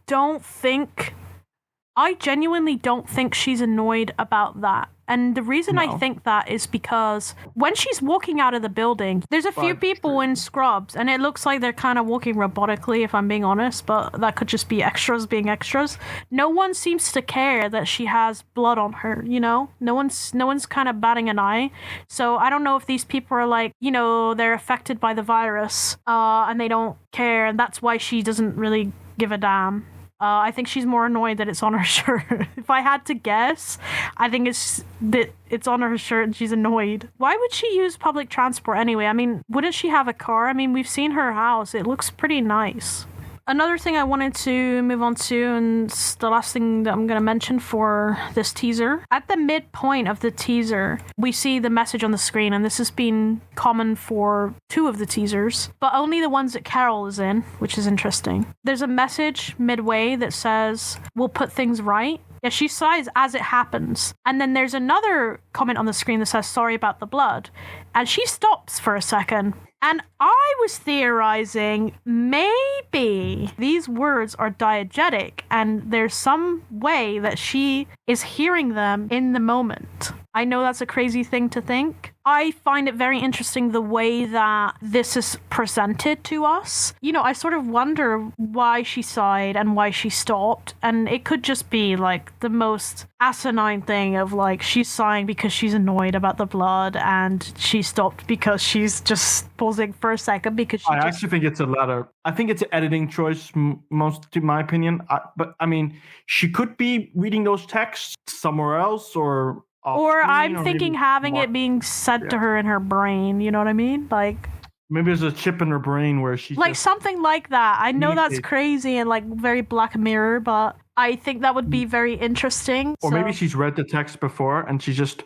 genuinely don't think she's annoyed about that. And the reason I think that is because when she's walking out of the building, there's a few people in scrubs, and it looks like they're kind of walking robotically, if I'm being honest, but that could just be extras being extras. No one seems to care that she has blood on her, you know? No one's kind of batting an eye. So I don't know if these people are like, you know, they're affected by the virus, and they don't care, and that's why she doesn't really give a damn. I think she's more annoyed that it's on her shirt. If I had to guess, I think it's that it's on her shirt and she's annoyed. Why would she use public transport anyway? I mean, wouldn't she have a car? I mean, we've seen her house. It looks pretty nice. Another thing I wanted to move on to, and the last thing that I'm going to mention for this teaser. At the midpoint of the teaser, we see the message on the screen, and this has been common for 2 of the teasers, but only the ones that Carol is in, which is interesting. There's a message midway that says, "We'll put things right." Yeah, she sighs as it happens. And then there's another comment on the screen that says, "Sorry about the blood." And she stops for a second. And I was theorizing maybe these words are diegetic and there's some way that she is hearing them in the moment. I know that's a crazy thing to think. I find it very interesting the way that this is presented to us. You know, I sort of wonder why she sighed and why she stopped. And it could just be like the most asinine thing of like she's sighing because she's annoyed about the blood and she stopped because she's just pausing for a second because she actually think it's a letter. I think it's an editing choice, most to my opinion. But I mean, she could be reading those texts somewhere else or I'm thinking having it being sent to her in her brain, you know what I mean? Like maybe there's a chip in her brain where she like something like that. I know that's crazy and like very Black Mirror, but I think that would be very interesting. Or maybe she's read the text before and she's just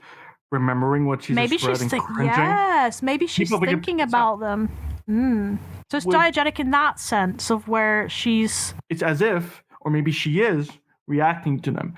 remembering what she's maybe just read and cringing. Yes, maybe she's thinking about them. So it's diegetic in that sense of where she's... It's as if, or maybe she is, reacting to them.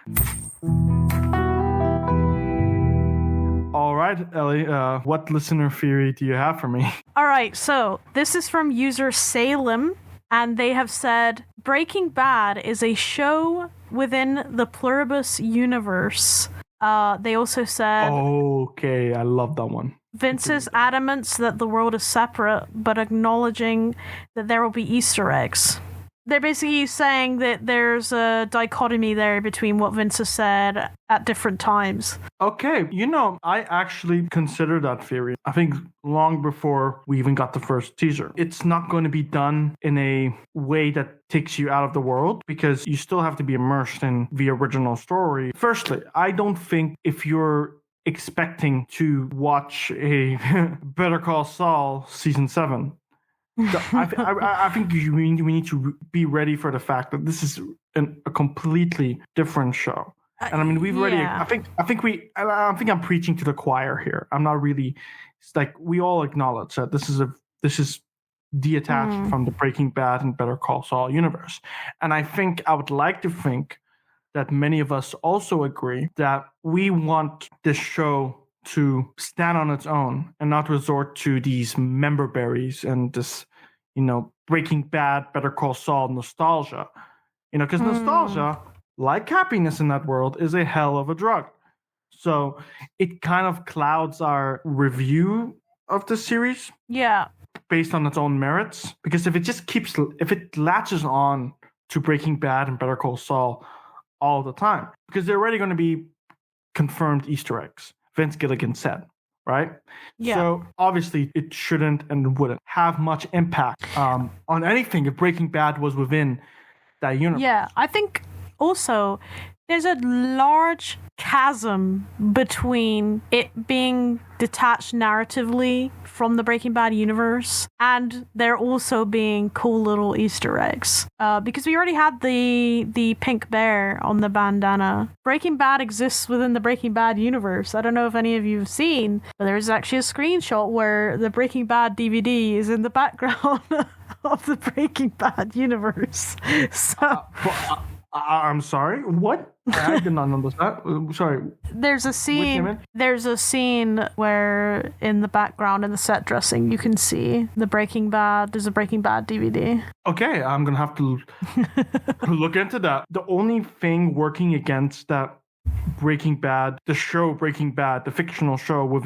All right, Ellie, what listener theory do you have for me? All right, so this is from user Salem, and they have said, Breaking Bad is a show within the Pluribus universe. They also said... Okay, I love that one. Vince's adamance that the world is separate, but acknowledging that there will be Easter eggs. They're basically saying that there's a dichotomy there between what Vince has said at different times. Okay, you know, I actually considered that theory. I think long before we even got the first teaser. It's not going to be done in a way that takes you out of the world because you still have to be immersed in the original story. Firstly, I don't think if you're expecting to watch a Better Call Saul season 7, so I think we need to be ready for the fact that this is a completely different show. And I mean, we've already. I think I'm preaching to the choir here. I'm not really. It's like we all acknowledge that this is detached from the Breaking Bad and Better Call Saul universe. And I would like to think that many of us also agree that we want this show to stand on its own and not resort to these member berries and this, you know, Breaking Bad, Better Call Saul nostalgia. You know, because nostalgia, like happiness in that world, is a hell of a drug. So it kind of clouds our review of the series. Yeah. Based on its own merits. Because if it latches on to Breaking Bad and Better Call Saul all the time, because they're already going to be confirmed Easter eggs. Vince Gilligan said, right? Yeah. So obviously it shouldn't and wouldn't have much impact on anything if Breaking Bad was within that universe. Yeah, I think also there's a large chasm between it being detached narratively from the Breaking Bad universe and there also being cool little Easter eggs. Because we already had the pink bear on the bandana. Breaking Bad exists within the Breaking Bad universe. I don't know if any of you have seen, but there's actually a screenshot where the Breaking Bad DVD is in the background of the Breaking Bad universe. So... I'm sorry. What? I did not understand. Sorry. There's a scene. There's a scene where in the background in the set dressing you can see the Breaking Bad. There's a Breaking Bad DVD. Okay, I'm gonna have to look into that. The only thing working against that Breaking Bad, the show Breaking Bad, the fictional show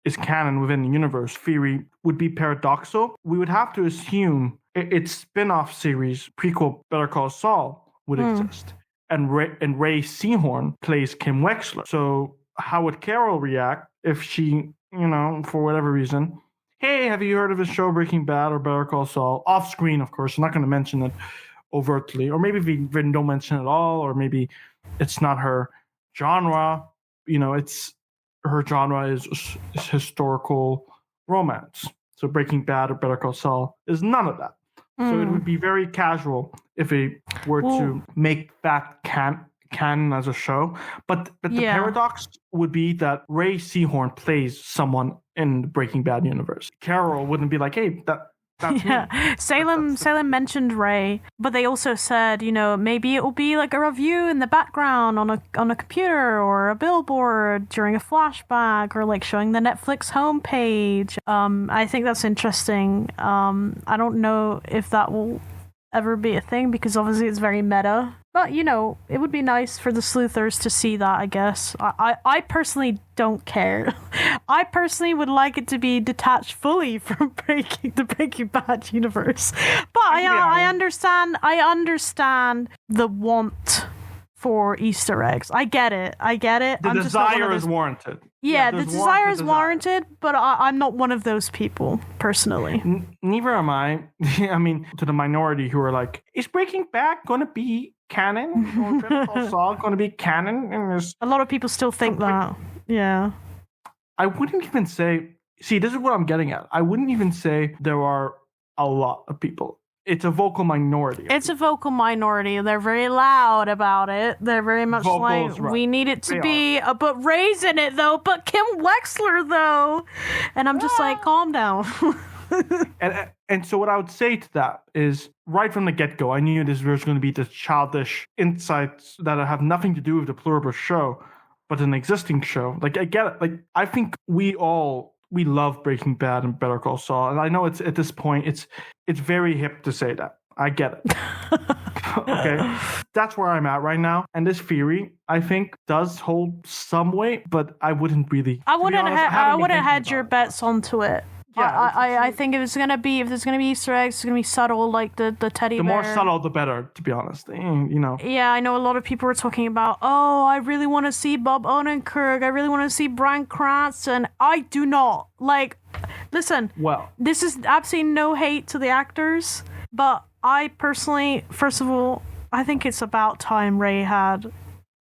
is canon within the universe theory would be paradoxical. We would have to assume its spin-off series, prequel Better Call Saul, would exist. And Ray Seahorn plays Kim Wexler. So how would Carol react if she, for whatever reason, hey, have you heard of the show Breaking Bad or Better Call Saul? Off screen, of course. I'm not going to mention it overtly. Or maybe we don't mention it at all. Or maybe it's not her genre. It's her genre is historical romance. So Breaking Bad or Better Call Saul is none of that. So it would be very casual if they were to make that canon as a show. But the paradox would be that Ray Seahorn plays someone in the Breaking Bad universe. Carol wouldn't be like, hey, that's me. Salem mentioned Ray, but they also said, maybe it will be like a review in the background on a computer or a billboard during a flashback or like showing the Netflix homepage. I think that's interesting. I don't know if that will ever be a thing because obviously it's very meta. But, it would be nice for the sleuthers to see that, I guess. I personally don't care. I personally would like it to be detached fully from the Breaking Bad universe. But I understand the want for Easter eggs. I get it. The desire is warranted. Yeah, the desire is warranted, but I'm not one of those people, personally. Neither am I. I mean, to the minority who are like, is Breaking Bad going to be canon? Or Better Call Saul going to be canon? A lot of people still think that. Yeah. I wouldn't even say... See, this is what I'm getting at. I wouldn't even say there are a lot of people. It's a vocal minority. It's a vocal minority. They're very loud about it. They're very much Vocals, like, we need it to be, but Ray's in it, though, but Kim Wexler, though. And I'm just like, calm down. And so what I would say to that is, right from the get-go, I knew this was going to be the childish insights that have nothing to do with the Pluribus show, but an existing show. Like, I get it. Like, I think we love Breaking Bad and Better Call Saul. And I know it's at this point, it's very hip to say that. I get it. Okay. That's where I'm at right now. And this theory, I think, does hold some weight, but I wouldn't really. I wouldn't hedge your bets onto it. Yeah, I think if there's gonna be Easter eggs, it's gonna be subtle, like the teddy bear. The more subtle, the better. To be honest, Yeah, I know a lot of people were talking about. Oh, I really want to see Bob Odenkirk. I really want to see Bryan Cranston. I do not. Like, listen. Well, this is absolutely no hate to the actors, but I personally, first of all, I think it's about time Ray had,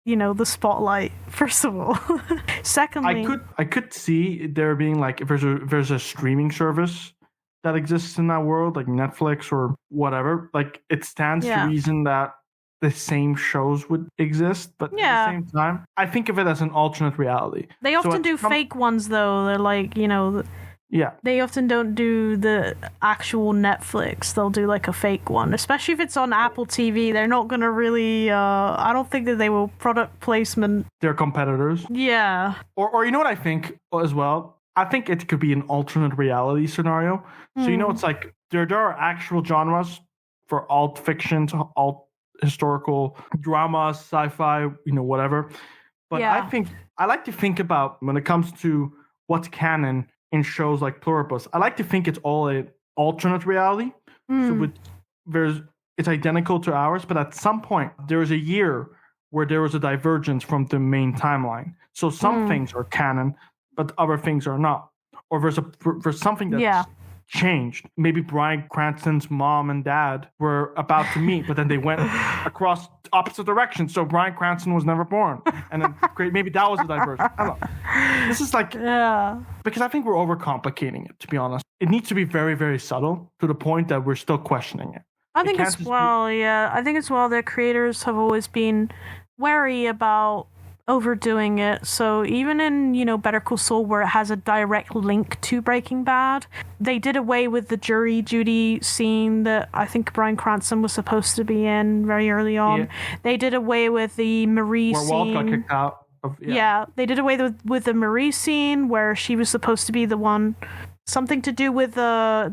the spotlight, first of all. Secondly, I could see there being like, if there's a streaming service that exists in that world, like Netflix or whatever, like it stands to reason that the same shows would exist, but at the same time, I think of it as an alternate reality. They often do fake ones, though. They're like, yeah. They often don't do the actual Netflix. They'll do like a fake one, especially if it's on Apple TV. They're not going to really, I don't think that they will product placement their competitors. Yeah. Or you know what I think as well? I think it could be an alternate reality scenario. So, it's like there are actual genres for alt fiction, alt historical drama, sci-fi, whatever. But I like to think about, when it comes to what's canon in shows like Pluribus, I like to think it's all an alternate reality. So it's identical to ours, but at some point there was a year where there was a divergence from the main timeline. So some things are canon, but other things are not. Or there's something that's changed. Maybe Bryan Cranston's mom and dad were about to meet, but then they went across opposite directions. So Bryan Cranston was never born. And then maybe that was a diversion. I don't know. This is like, because I think we're overcomplicating it, to be honest. It needs to be very, very subtle to the point that we're still questioning it. I think as well that creators have always been wary about overdoing it. So even in, Better Call Saul, where it has a direct link to Breaking Bad, they did away with the jury duty scene that I think Bryan Cranston was supposed to be in very early on. Yeah. They did away with the Marie where scene. Walt got kicked out. They did away with the Marie scene where she was supposed to be the one, something to do with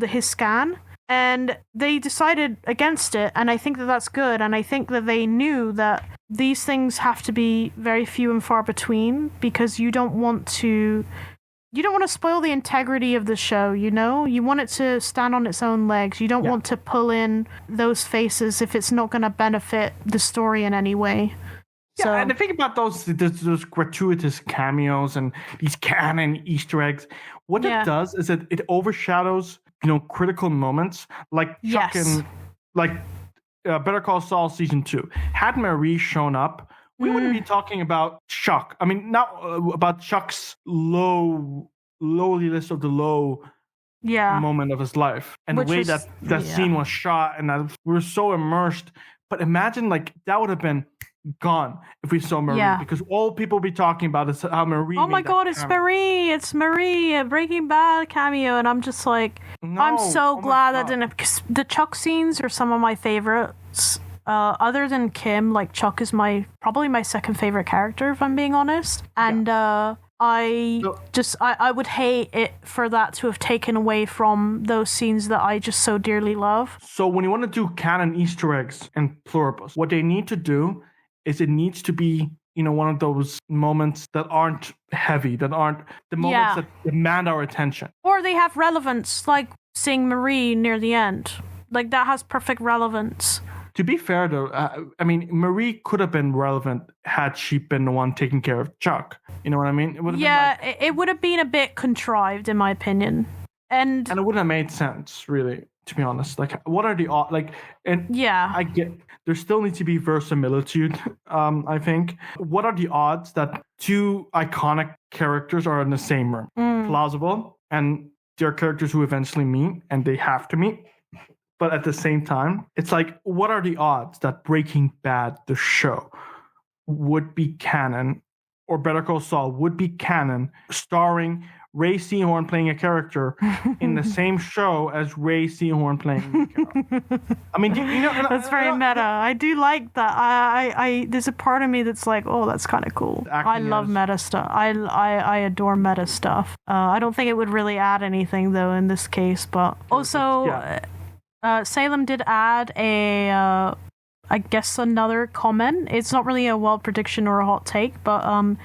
his scan. And they decided against it, and I think that that's good. And I think that they knew that these things have to be very few and far between because you don't want to spoil the integrity of the show, you know? You want it to stand on its own legs. You don't want to pull in those faces if it's not going to benefit the story in any way. Yeah, and the thing about those gratuitous cameos and these canon Easter eggs, what it does is it overshadows, critical moments like Chuck and like Better Call Saul season 2. Had Marie shown up, we wouldn't be talking about Chuck. I mean, not about Chuck's lowly list of the low moment of his life and the way that scene was shot, and we were so immersed. But imagine that would have been gone if we saw Marie, because all people be talking about is how Marie. Oh my God, it's Marie, a Breaking Bad cameo, and I'm just like, I'm so glad that didn't, because the Chuck scenes are some of my favorites. Other than Kim, Chuck is probably my second favorite character, if I'm being honest, and I would hate it for that to have taken away from those scenes that I just so dearly love. So when you want to do canon Easter eggs in Pluribus, what they need to do is it needs to be, one of those moments that aren't heavy, that aren't the moments that demand our attention. Or they have relevance, like seeing Marie near the end. That has perfect relevance. To be fair, though, Marie could have been relevant had she been the one taking care of Chuck. You know what I mean? It would have been a bit contrived, in my opinion. And it wouldn't have made sense, really, to be honest. What are the odds? I get there still needs to be verisimilitude, I think. What are the odds that two iconic characters are in the same room? Plausible, and they're characters who eventually meet, and they have to meet. But at the same time, it's what are the odds that Breaking Bad, the show, would be canon, or Better Call Saul would be canon, starring Ray Seahorn playing a character in the same show as Ray Seahorn playing Carol. I mean, that's very meta. I do like that. I there's a part of me that's like, oh, that's kind of cool. I love meta stuff. I adore meta stuff. I don't think it would really add anything though in this case, but also Salem did add I guess another comment. It's not really a wild prediction or a hot take, but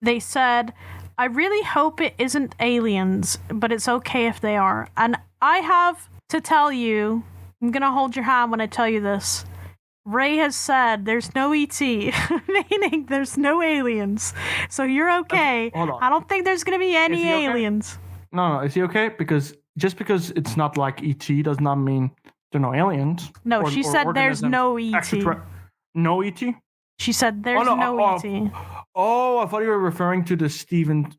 they said, I really hope it isn't aliens, but it's okay if they are. And I have to tell you, I'm going to hold your hand when I tell you this. Ray has said there's no ET, meaning there's no aliens. So you're okay. Hold on. I don't think there's going to be any aliens. Okay? No, is he okay? Because just because it's not like ET does not mean there are no aliens. No, she said there's no ET. No ET? She said there's no ET. Oh, I thought you were referring to the Steven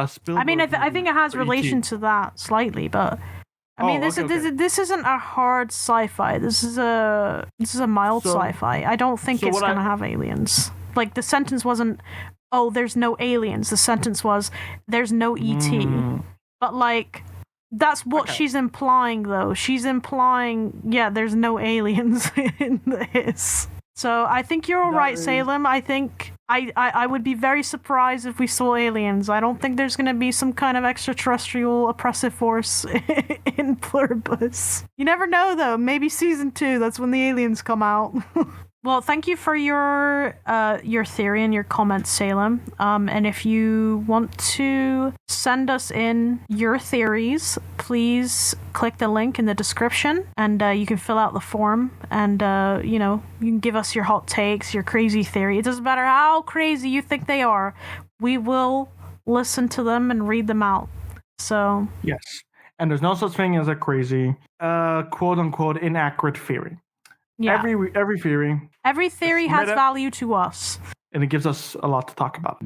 Spielberg. I mean, I think it has relation to that slightly, but I mean, this isn't a hard sci-fi. This is a mild sci-fi. I don't think it's going to have aliens. The sentence wasn't, "Oh, there's no aliens." The sentence was, "There's no ET." But that's what she's implying, though. She's implying, there's no aliens in this. So I think you're all right, Salem. I think I would be very surprised if we saw aliens. I don't think there's going to be some kind of extraterrestrial oppressive force in Pluribus. You never know, though. Maybe season 2, that's when the aliens come out. Well, thank you for your theory and your comments, Salem. And if you want to send us in your theories, please click the link in the description, and you can fill out the form. And you can give us your hot takes, your crazy theory. It doesn't matter how crazy you think they are. We will listen to them and read them out. So yes, and there's no such thing as a crazy, quote unquote, inaccurate theory. Yeah. Every theory has value to us, and it gives us a lot to talk about.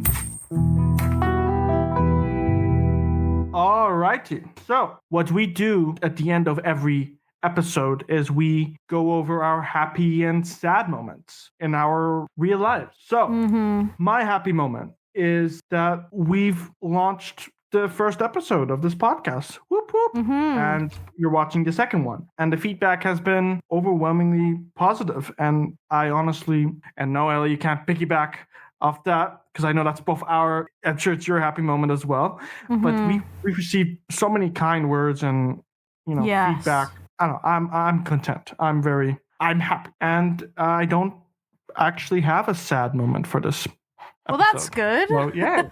Alrighty. So what we do at the end of every episode is we go over our happy and sad moments in our real lives. So my happy moment is that we've launched the first episode of this podcast. Whoop, whoop. And you're watching the second one. And the feedback has been overwhelmingly positive. And I honestly, and no, Ellie, you can't piggyback off that, because I know that's both I'm sure it's your happy moment as well. But we've received so many kind words and, feedback. I don't know, I'm content. I'm happy. And I don't actually have a sad moment for this episode. Well, that's good. Well, yeah.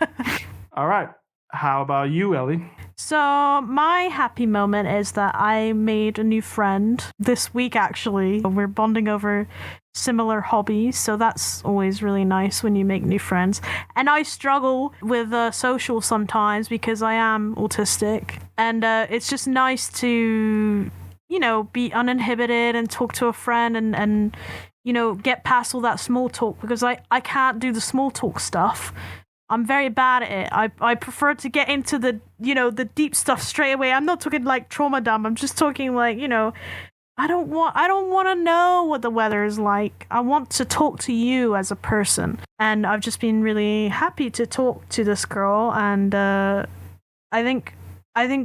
All right. How about you, Ellie? So my happy moment is that I made a new friend this week, actually. We're bonding over similar hobbies, so that's always really nice when you make new friends. And I struggle with social sometimes because I am autistic. And it's just nice to, be uninhibited and talk to a friend and get past all that small talk, because I can't do the small talk stuff. I'm very bad at it. I prefer to get into the deep stuff straight away. I'm not talking like trauma dump. I'm just talking like, I don't want to know what the weather is like. I want to talk to you as a person. And I've just been really happy to talk to this girl. And I think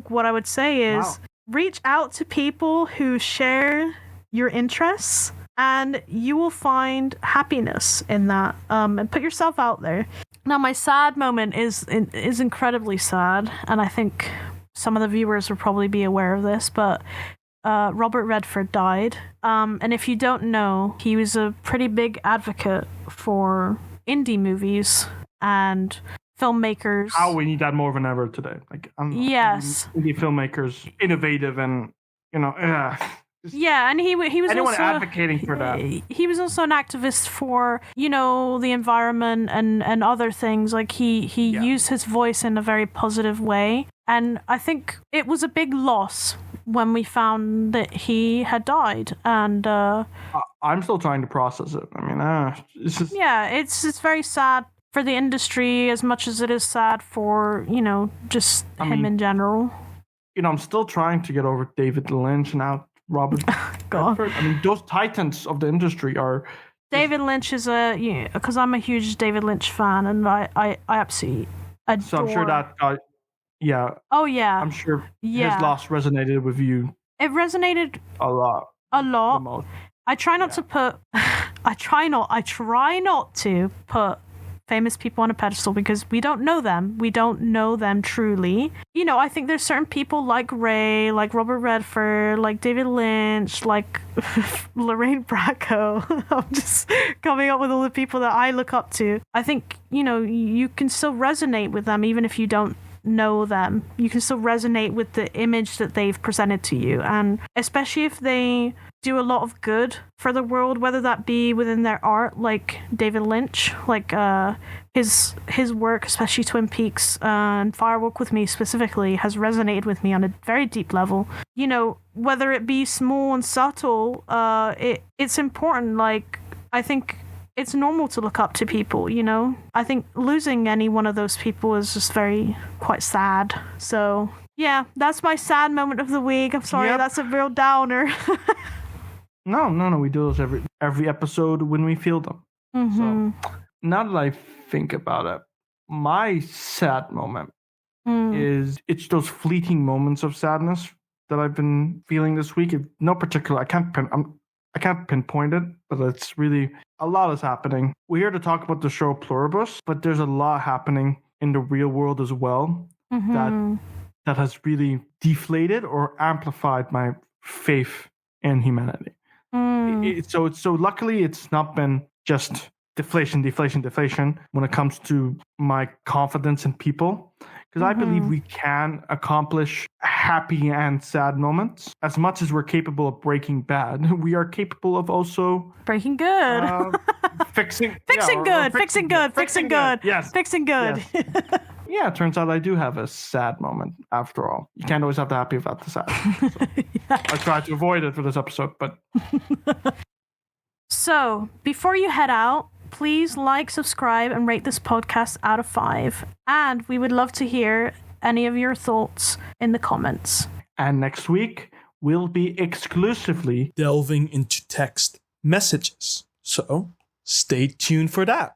what I would say is reach out to people who share your interests, and you will find happiness in that. And put yourself out there. Now, my sad moment is incredibly sad, and I think some of the viewers will probably be aware of this, but Robert Redford died. And if you don't know, he was a pretty big advocate for indie movies and filmmakers. How we need that more than ever today. Yes. Indie filmmakers, innovative, and, yeah, and he was anyone also advocating for that. He was also an activist for, the environment and other things. Like he used his voice in a very positive way. And I think it was a big loss when we found that he had died. And I'm still trying to process it. I mean, it's just... Yeah, it's very sad for the industry as much as it is sad for, just him in general. I'm still trying to get over David Lynch and now Robert Redford. I mean, those titans of the industry are... David Lynch is because I'm a huge David Lynch fan, and I absolutely adore... So I'm sure that... yeah. Oh, yeah. I'm sure his loss resonated with you. It resonated... A lot. A lot. I try not to put... I try not to put famous people on a pedestal because we don't know them. We don't know them truly. I think there's certain people like Ray, like Robert Redford, like David Lynch, like Lorraine Bracco. I'm just coming up with all the people that I look up to. I think, you can still resonate with them even if you don't know them. You can still resonate with the image that they've presented to you, and especially if they do a lot of good for the world, whether that be within their art, like David Lynch, like his work, especially Twin Peaks and Firewalk with Me specifically, has resonated with me on a very deep level. Whether it be small and subtle, it's important. Like, I think it's normal to look up to people, I think losing any one of those people is just quite sad. So, yeah, that's my sad moment of the week. I'm sorry, That's a real downer. No, we do those every episode when we feel them. Mm-hmm. So, now that I think about it, my sad moment is, it's those fleeting moments of sadness that I've been feeling this week. No particular, I can't pinpoint it, but it's really, a lot is happening. We're here to talk about the show Pluribus, but there's a lot happening in the real world as well that has really deflated or amplified my faith in humanity. So luckily it's not been just deflation when it comes to my confidence in people. Because I believe we can accomplish happy and sad moments. As much as we're capable of breaking bad, we are capable of also... breaking good. Fixing good. Yes. Fixing good. Yes. Yeah, it turns out I do have a sad moment after all. You can't always have the happy without the sad. So I tried to avoid it for this episode, but... So, before you head out, please like, subscribe, and rate this podcast out of 5. And we would love to hear any of your thoughts in the comments. And next week, we'll be exclusively delving into text messages. So, stay tuned for that.